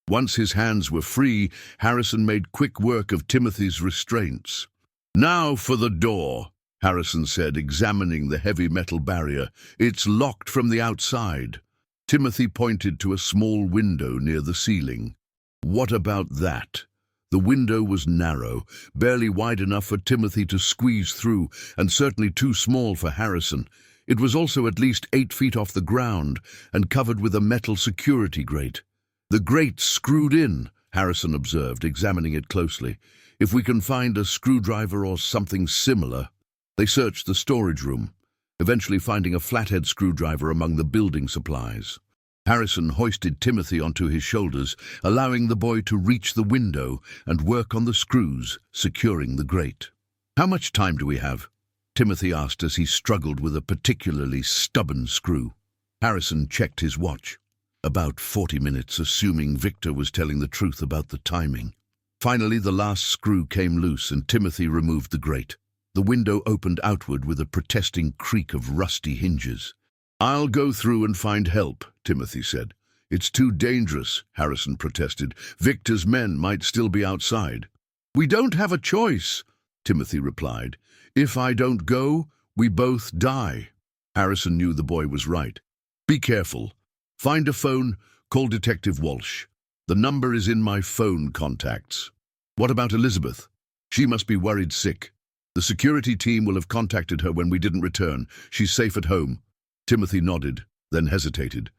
Speaker 1: Once his hands were free, Harrison made quick work of Timothy's restraints. Now for the door, Harrison said, examining the heavy metal barrier. It's locked from the outside. Timothy pointed to a small window near the ceiling. What about that? The window was narrow, barely wide enough for Timothy to squeeze through, and certainly too small for Harrison. It was also at least 8 feet off the ground and covered with a metal security grate. The grate screwed in, Harrison observed, examining it closely. "If we can find a screwdriver or something similar." They searched the storage room, eventually finding a flathead screwdriver among the building supplies. Harrison hoisted Timothy onto his shoulders, allowing the boy to reach the window and work on the screws, securing the grate. "How much time do we have?" Timothy asked as he struggled with a particularly stubborn screw. Harrison checked his watch. About 40 minutes, assuming Victor was telling the truth about the timing. Finally, the last screw came loose and Timothy removed the grate. The window opened outward with a protesting creak of rusty hinges. "I'll go through and find help," Timothy said. "It's too dangerous," Harrison protested. "Victor's men might still be outside." "We don't have a choice," Timothy replied. "If I don't go, we both die." Harrison knew the boy was right. "Be careful. Find a phone, call Detective Walsh. The number is in my phone contacts." "What about Elizabeth? She must be worried sick." "The security team will have contacted her when we didn't return. She's safe at home." Timothy nodded, then hesitated.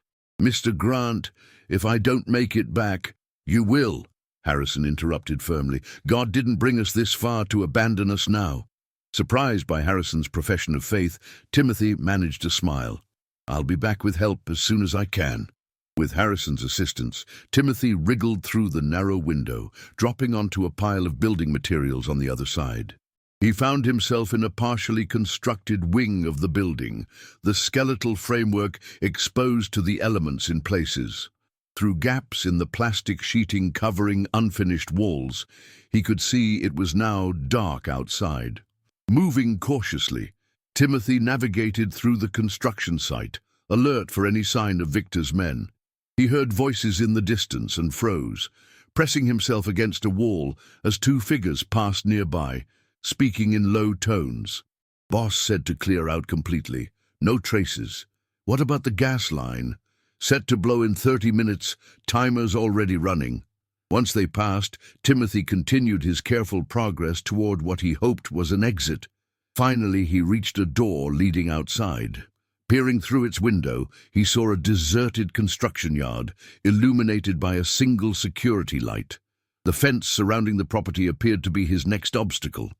Speaker 1: "Mr. Grant, if I don't make it back—" "You will," Harrison interrupted firmly. "God didn't bring us this far to abandon us now." Surprised by Harrison's profession of faith, Timothy managed to smile. "I'll be back with help as soon as I can." With Harrison's assistance, Timothy wriggled through the narrow window, dropping onto a pile of building materials on the other side. He found himself in a partially constructed wing of the building, the skeletal framework exposed to the elements in places. Through gaps in the plastic sheeting covering unfinished walls, he could see it was now dark outside. Moving cautiously, Timothy navigated through the construction site, alert for any sign of Victor's men. He heard voices in the distance and froze, pressing himself against a wall as two figures passed nearby, speaking in low tones. "Boss said to clear out completely. No traces. What about the gas line? Set to blow in 30 minutes, timer's already running." Once they passed, Timothy continued his careful progress toward what he hoped was an exit. Finally, he reached a door leading outside. Peering through its window, he saw a deserted construction yard, illuminated by a single security light. The fence surrounding the property appeared to be his next obstacle.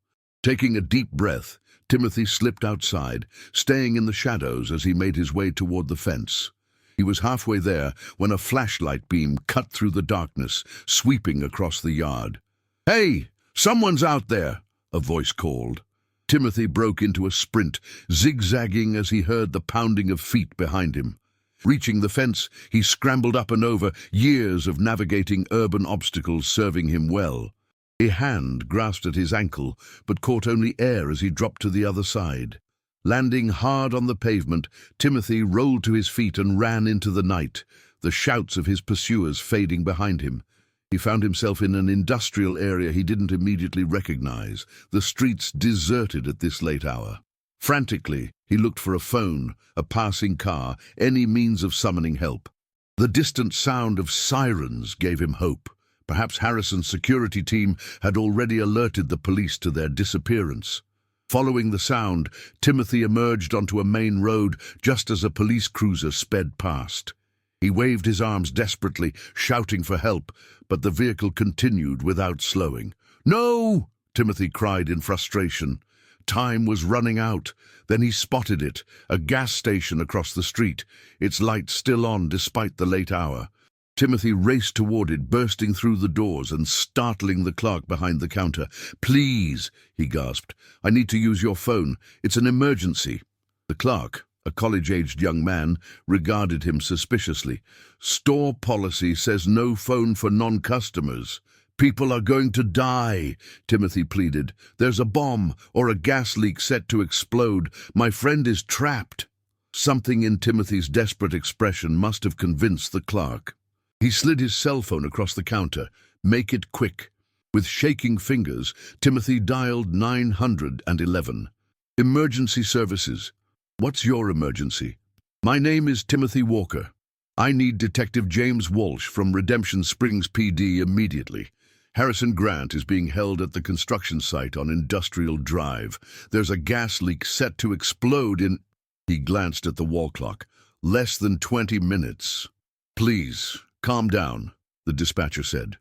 Speaker 1: Taking a deep breath, Timothy slipped outside, staying in the shadows as he made his way toward the fence. He was halfway there when a flashlight beam cut through the darkness, sweeping across the yard. "Hey, someone's out there!" a voice called. Timothy broke into a sprint, zigzagging as he heard the pounding of feet behind him. Reaching the fence, he scrambled up and over, years of navigating urban obstacles serving him well. A hand grasped at his ankle, but caught only air as he dropped to the other side. Landing hard on the pavement, Timothy rolled to his feet and ran into the night, the shouts of his pursuers fading behind him. He found himself in an industrial area he didn't immediately recognize, the streets deserted at this late hour. Frantically, he looked for a phone, a passing car, any means of summoning help. The distant sound of sirens gave him hope. Perhaps Harrison's security team had already alerted the police to their disappearance. Following the sound, Timothy emerged onto a main road just as a police cruiser sped past. He waved his arms desperately, shouting for help, but the vehicle continued without slowing. "No!" Timothy cried in frustration. Time was running out. Then he spotted it, a gas station across the street, its lights still on despite the late hour. Timothy raced toward it, bursting through the doors and startling the clerk behind the counter. "Please," he gasped, "I need to use your phone. It's an emergency." The clerk, a college-aged young man, regarded him suspiciously. "Store policy says no phone for non-customers." "People are going to die," Timothy pleaded. "There's a bomb or a gas leak set to explode. My friend is trapped." Something in Timothy's desperate expression must have convinced the clerk. He slid his cell phone across the counter. "Make it quick." With shaking fingers, Timothy dialed 911. "Emergency services." "What's your emergency?" "My name is Timothy Walker. I need Detective James Walsh from Redemption Springs PD immediately. Harrison Grant is being held at the construction site on Industrial Drive. There's a gas leak set to explode in—" He glanced at the wall clock. "Less than 20 minutes. Please, calm down," the dispatcher said.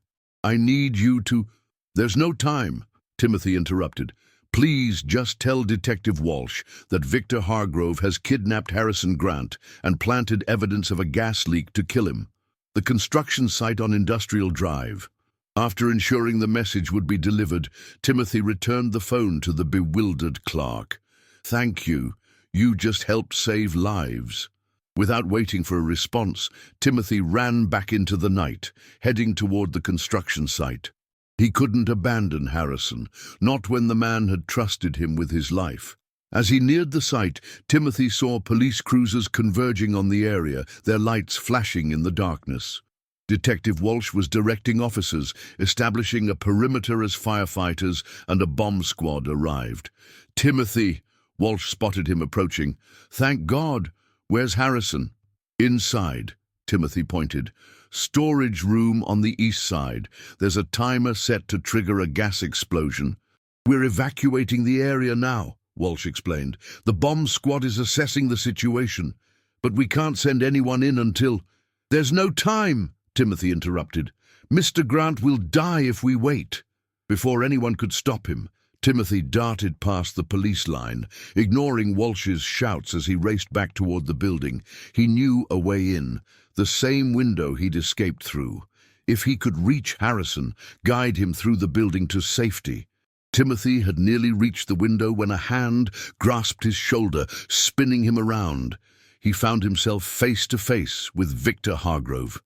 Speaker 1: I need you to—" "There's no time," Timothy interrupted. "Please just tell Detective Walsh that Victor Hargrove has kidnapped Harrison Grant and planted evidence of a gas leak to kill him. The construction site on Industrial Drive." After ensuring the message would be delivered, Timothy returned the phone to the bewildered clerk. "Thank you. You just helped save lives." Without waiting for a response, Timothy ran back into the night, heading toward the construction site. He couldn't abandon Harrison, not when the man had trusted him with his life. As he neared the site, Timothy saw police cruisers converging on the area, their lights flashing in the darkness. Detective Walsh was directing officers, establishing a perimeter as firefighters and a bomb squad arrived. "Timothy!" Walsh spotted him approaching. "Thank God! Where's Harrison?" "Inside," Timothy pointed. "Storage room on the east side. There's a timer set to trigger a gas explosion." "We're evacuating the area now," Walsh explained. "The bomb squad is assessing the situation, but we can't send anyone in until—" "There's no time," Timothy interrupted. "Mr. Grant will die if we wait." Before anyone could stop him, Timothy darted past the police line, ignoring Walsh's shouts as he raced back toward the building. He knew a way in, the same window he'd escaped through. If he could reach Harrison, guide him through the building to safety. Timothy had nearly reached the window when a hand grasped his shoulder, spinning him around. He found himself face to face with Victor Hargrove.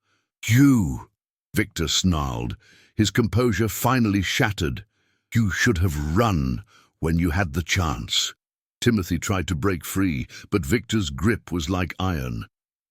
Speaker 1: "You!" Victor snarled, his composure finally shattered. "You should have run when you had the chance." Timothy tried to break free, but Victor's grip was like iron.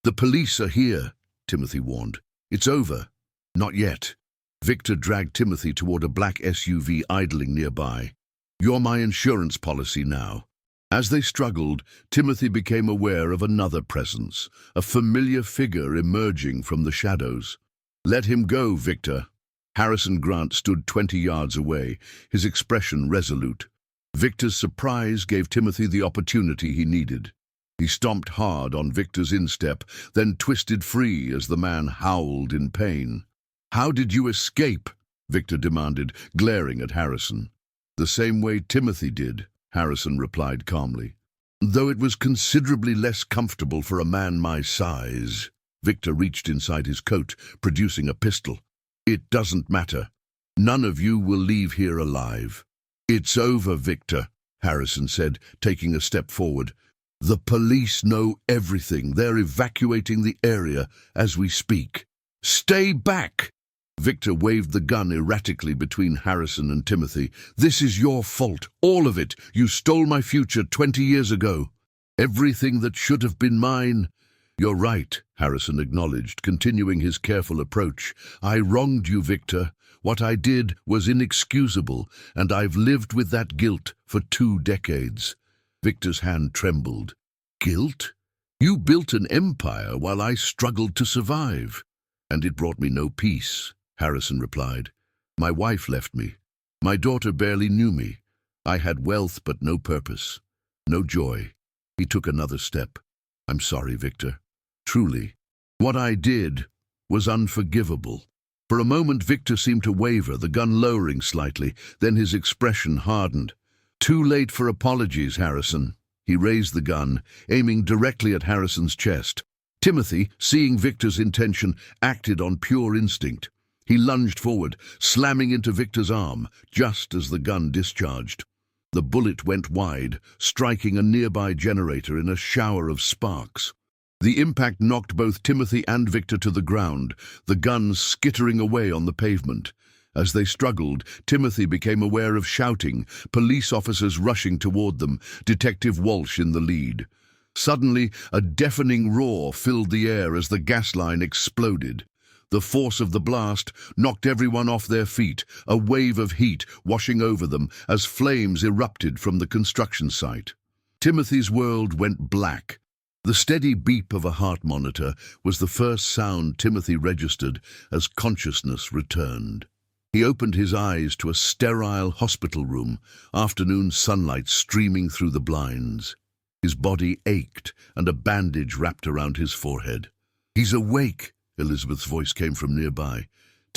Speaker 1: "The police are here," Timothy warned. "It's over." "Not yet." Victor dragged Timothy toward a black SUV idling nearby. "You're my insurance policy now." As they struggled, Timothy became aware of another presence, a familiar figure emerging from the shadows. "Let him go, Victor." Harrison Grant stood 20 yards away, his expression resolute. Victor's surprise gave Timothy the opportunity he needed. He stomped hard on Victor's instep, then twisted free as the man howled in pain. "How did you escape?" Victor demanded, glaring at Harrison. "The same way Timothy did," Harrison replied calmly. "Though it was considerably less comfortable for a man my size." Victor reached inside his coat, producing a pistol. "It doesn't matter. None of you will leave here alive." "It's over, Victor," Harrison said, taking a step forward. "The police know everything. They're evacuating the area as we speak." "Stay back!" Victor waved the gun erratically between Harrison and Timothy. "This is your fault, all of it. You stole my future 20 years ago. Everything that should have been mine—" "You're right," Harrison acknowledged, continuing his careful approach. "I wronged you, Victor. What I did was inexcusable, and I've lived with that guilt for 2 decades. Victor's hand trembled. "Guilt? You built an empire while I struggled to survive." "And it brought me no peace," Harrison replied. "My wife left me. My daughter barely knew me. I had wealth but no purpose, no joy." He took another step. "I'm sorry, Victor. Truly. What I did was unforgivable." For a moment Victor seemed to waver, the gun lowering slightly, then his expression hardened. "Too late for apologies, Harrison." He raised the gun, aiming directly at Harrison's chest. Timothy, seeing Victor's intention, acted on pure instinct. He lunged forward, slamming into Victor's arm, just as the gun discharged. The bullet went wide, striking a nearby generator in a shower of sparks. The impact knocked both Timothy and Victor to the ground, the gun skittering away on the pavement. As they struggled, Timothy became aware of shouting, police officers rushing toward them, Detective Walsh in the lead. Suddenly, a deafening roar filled the air as the gas line exploded. The force of the blast knocked everyone off their feet, a wave of heat washing over them as flames erupted from the construction site. Timothy's world went black. The steady beep of a heart monitor was the first sound Timothy registered as consciousness returned. He opened his eyes to a sterile hospital room, afternoon sunlight streaming through the blinds. His body ached and a bandage wrapped around his forehead. "He's awake," Elizabeth's voice came from nearby.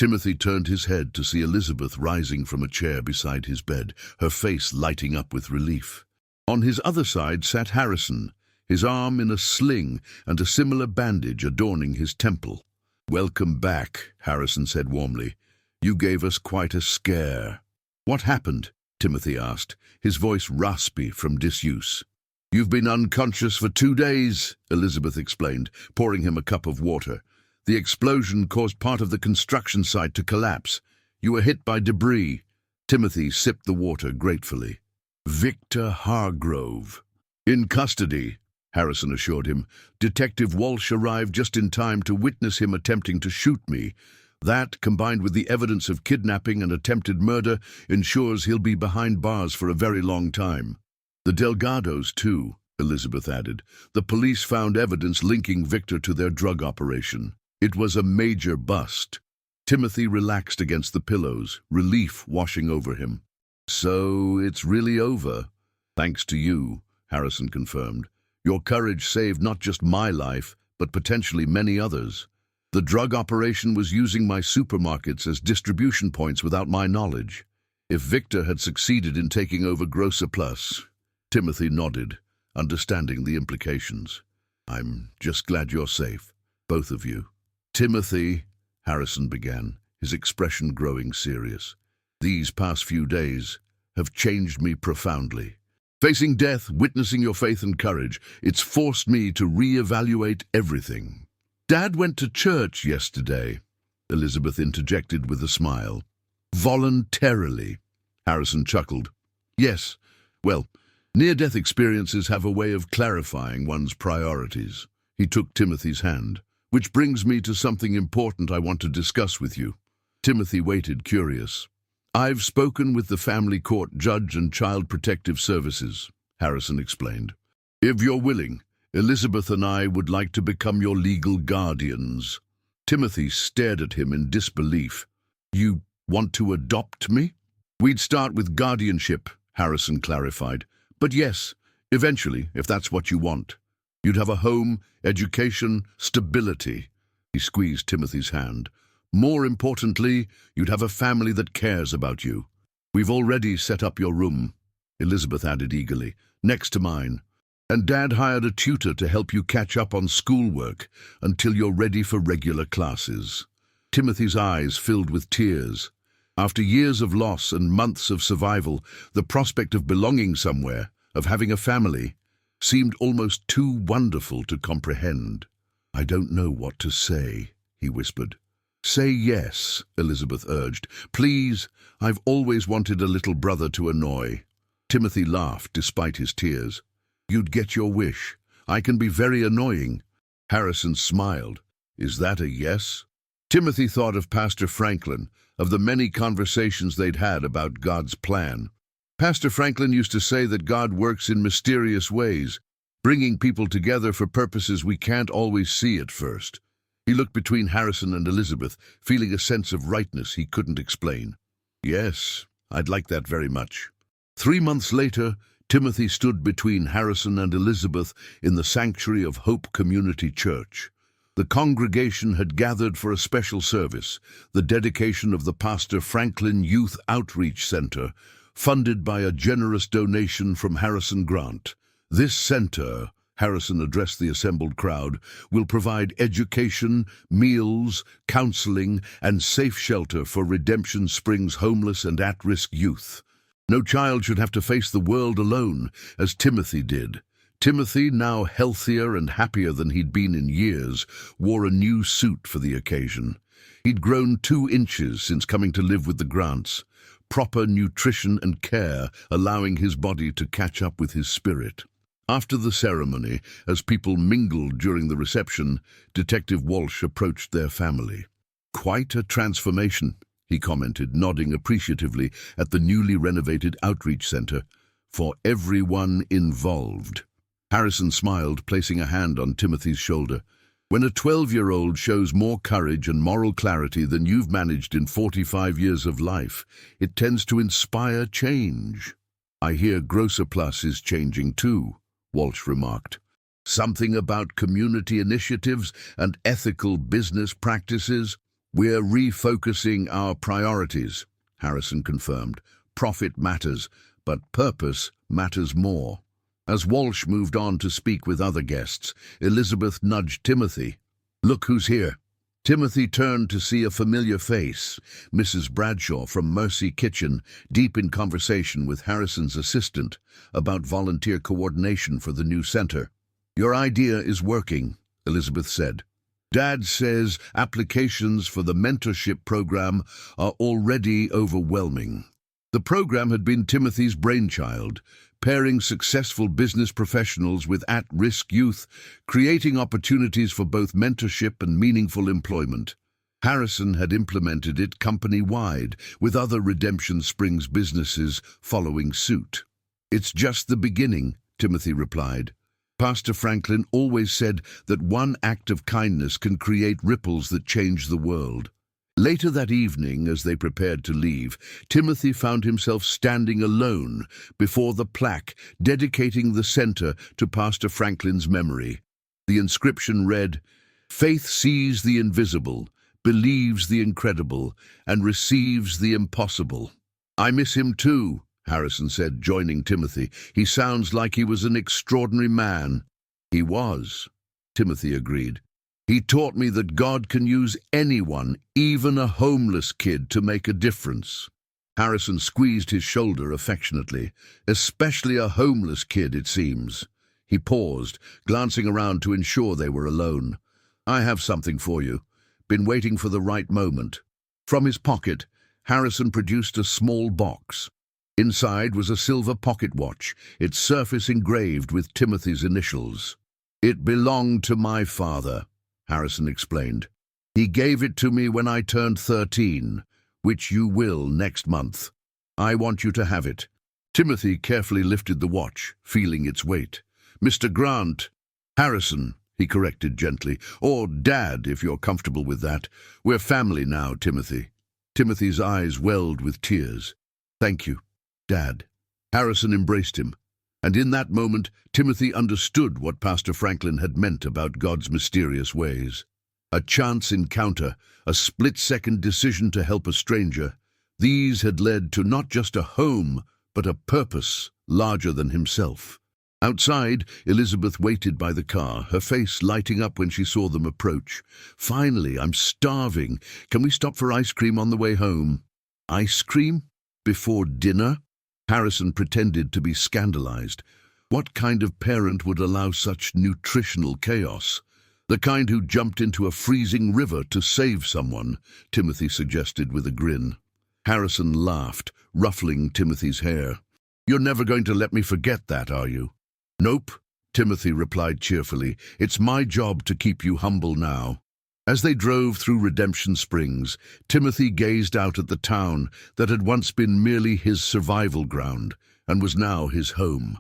Speaker 1: Timothy turned his head to see Elizabeth rising from a chair beside his bed, her face lighting up with relief. On his other side sat Harrison, his arm in a sling and a similar bandage adorning his temple. "Welcome back," Harrison said warmly. "You gave us quite a scare." "What happened?" Timothy asked, his voice raspy from disuse. "You've been unconscious for 2 days," Elizabeth explained, pouring him a cup of water. "The explosion caused part of the construction site to collapse. You were hit by debris." Timothy sipped the water gratefully. "Victor Hargrove." "In custody," Harrison assured him. "Detective Walsh arrived just in time to witness him attempting to shoot me. That, combined with the evidence of kidnapping and attempted murder, ensures he'll be behind bars for a very long time." "The Delgados, too," Elizabeth added. "The police found evidence linking Victor to their drug operation. It was a major bust." Timothy relaxed against the pillows, relief washing over him. "So it's really over." "Thanks to you," Harrison confirmed. "Your courage saved not just my life, but potentially many others. The drug operation was using my supermarkets as distribution points without my knowledge. If Victor had succeeded in taking over Grocer Plus..." Timothy nodded, understanding the implications. "I'm just glad you're safe, both of you." "Timothy," Harrison began, his expression growing serious, "these past few days have changed me profoundly. Facing death, witnessing your faith and courage, it's forced me to reevaluate everything." "Dad went to church yesterday," Elizabeth interjected with a smile. "Voluntarily," Harrison chuckled. "Yes, well, near-death experiences have a way of clarifying one's priorities." He took Timothy's hand. "Which brings me to something important I want to discuss with you." Timothy waited, curious. "I've spoken with the family court judge and Child Protective Services," Harrison explained. "If you're willing, Elizabeth and I would like to become your legal guardians." Timothy stared at him in disbelief. "You want to adopt me?" "We'd start with guardianship," Harrison clarified. "But yes, eventually, if that's what you want. You'd have a home, education, stability." He squeezed Timothy's hand. "More importantly, you'd have a family that cares about you. We've already set up your room," Elizabeth added eagerly, "next to mine. And Dad hired a tutor to help you catch up on schoolwork until you're ready for regular classes." Timothy's eyes filled with tears. After years of loss and months of survival, the prospect of belonging somewhere, of having a family, seemed almost too wonderful to comprehend. "I don't know what to say," he whispered. "Say yes," Elizabeth urged. "Please, I've always wanted a little brother to annoy." Timothy laughed despite his tears. "You'd get your wish. I can be very annoying." Harrison smiled. "Is that a yes?" Timothy thought of Pastor Franklin, of the many conversations they'd had about God's plan. Pastor Franklin used to say that God works in mysterious ways, bringing people together for purposes we can't always see at first. He looked between Harrison and Elizabeth, feeling a sense of rightness he couldn't explain. "Yes, I'd like that very much." 3 months later, Timothy stood between Harrison and Elizabeth in the sanctuary of Hope Community Church. The congregation had gathered for a special service, the dedication of the Pastor Franklin Youth Outreach Center, funded by a generous donation from Harrison Grant. "This center," Harrison addressed the assembled crowd, "will provide education, meals, counseling, and safe shelter for Redemption Springs homeless and at-risk youth. No child should have to face the world alone, as Timothy did." Timothy, now healthier and happier than he'd been in years, wore a new suit for the occasion. He'd grown 2 inches since coming to live with the Grants. Proper nutrition and care allowing his body to catch up with his spirit. After the ceremony, as people mingled during the reception, Detective Walsh approached their family. "Quite a transformation," he commented, nodding appreciatively at the newly renovated outreach center, "for everyone involved." Harrison smiled, placing a hand on Timothy's shoulder. "When a 12-year-old shows more courage and moral clarity than you've managed in 45 years of life, it tends to inspire change." "I hear Grocer Plus is changing too," Walsh remarked. "Something about community initiatives and ethical business practices?" "We're refocusing our priorities," Harrison confirmed. "Profit matters, but purpose matters more." As Walsh moved on to speak with other guests, Elizabeth nudged Timothy. "Look who's here." Timothy turned to see a familiar face, Mrs. Bradshaw from Mercy Kitchen, deep in conversation with Harrison's assistant about volunteer coordination for the new center. "Your idea is working," Elizabeth said. "Dad says applications for the mentorship program are already overwhelming." The program had been Timothy's brainchild, pairing successful business professionals with at-risk youth, creating opportunities for both mentorship and meaningful employment. Harrison had implemented it company-wide, with other Redemption Springs businesses following suit. "It's just the beginning," Timothy replied. "Pastor Franklin always said that one act of kindness can create ripples that change the world." Later that evening, as they prepared to leave, Timothy found himself standing alone before the plaque dedicating the center to Pastor Franklin's memory. The inscription read, "Faith sees the invisible, believes the incredible, and receives the impossible." "I miss him too," Harrison said, joining Timothy. "He sounds like he was an extraordinary man." "He was," Timothy agreed. "He taught me that God can use anyone, even a homeless kid, to make a difference." Harrison squeezed his shoulder affectionately. "Especially a homeless kid, it seems." He paused, glancing around to ensure they were alone. "I have something for you. Been waiting for the right moment." From his pocket, Harrison produced a small box. Inside was a silver pocket watch, its surface engraved with Timothy's initials. "It belonged to my father," Harrison explained. "He gave it to me when I turned 13, which you will next month. I want you to have it." Timothy carefully lifted the watch, feeling its weight. "Mr. Grant." "Harrison," he corrected gently. "Or Dad, if you're comfortable with that. We're family now, Timothy." Timothy's eyes welled with tears. "Thank you, Dad." Harrison embraced him. And in that moment, Timothy understood what Pastor Franklin had meant about God's mysterious ways. A chance encounter, a split-second decision to help a stranger, these had led to not just a home, but a purpose larger than himself. Outside, Elizabeth waited by the car, her face lighting up when she saw them approach. "Finally, I'm starving. Can we stop for ice cream on the way home?" "Ice cream? Before dinner?" Harrison pretended to be scandalized. What kind of parent would allow such nutritional chaos? "The kind who jumped into a freezing river to save someone," Timothy suggested with a grin. Harrison laughed, ruffling Timothy's hair. "You're never going to let me forget that, are you?" "Nope," Timothy replied cheerfully. "It's my job to keep you humble now." As they drove through Redemption Springs, Timothy gazed out at the town that had once been merely his survival ground and was now his home.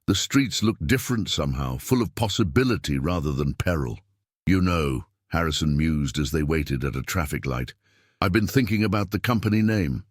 Speaker 1: The streets looked different somehow, full of possibility rather than peril. "You know," Harrison mused as they waited at a traffic light, "I've been thinking about the company name.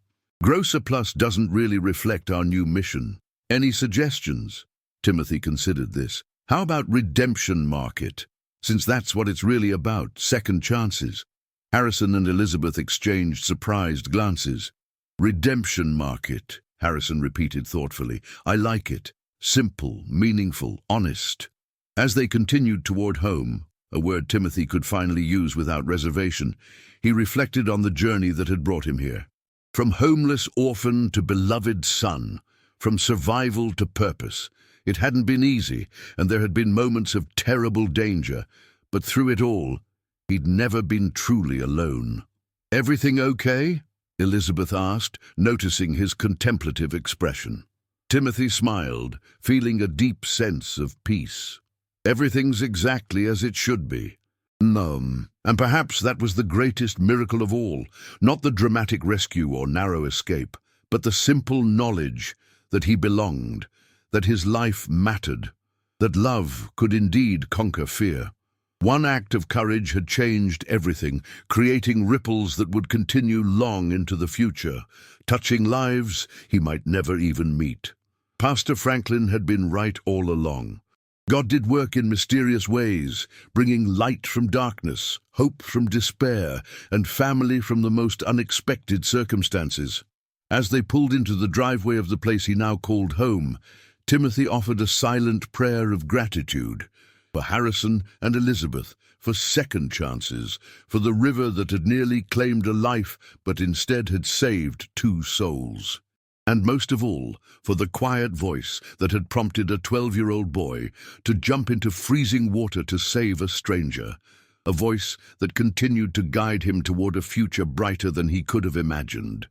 Speaker 1: Grocer Plus doesn't really reflect our new mission. Any suggestions?" Timothy considered this. "How about Redemption Market? Since that's what it's really about, second chances." Harrison and Elizabeth exchanged surprised glances. "Redemption Market," Harrison repeated thoughtfully. "I like it. Simple, meaningful, honest." As they continued toward home, a word Timothy could finally use without reservation, he reflected on the journey that had brought him here. From homeless orphan to beloved son, from survival to purpose. It hadn't been easy, and there had been moments of terrible danger, but through it all, he'd never been truly alone. "Everything okay?" Elizabeth asked, noticing his contemplative expression. Timothy smiled, feeling a deep sense of peace. "Everything's exactly as it should be." No, and perhaps that was the greatest miracle of all, not the dramatic rescue or narrow escape, but the simple knowledge that he belonged, that his life mattered, that love could indeed conquer fear. One act of courage had changed everything, creating ripples that would continue long into the future, touching lives he might never even meet. Pastor Franklin had been right all along. God did work in mysterious ways, bringing light from darkness, hope from despair, and family from the most unexpected circumstances. As they pulled into the driveway of the place he now called home, Timothy offered a silent prayer of gratitude for Harrison and Elizabeth, for second chances, for the river that had nearly claimed a life but instead had saved 2 souls. And most of all, for the quiet voice that had prompted a 12-year-old boy to jump into freezing water to save a stranger, a voice that continued to guide him toward a future brighter than he could have imagined.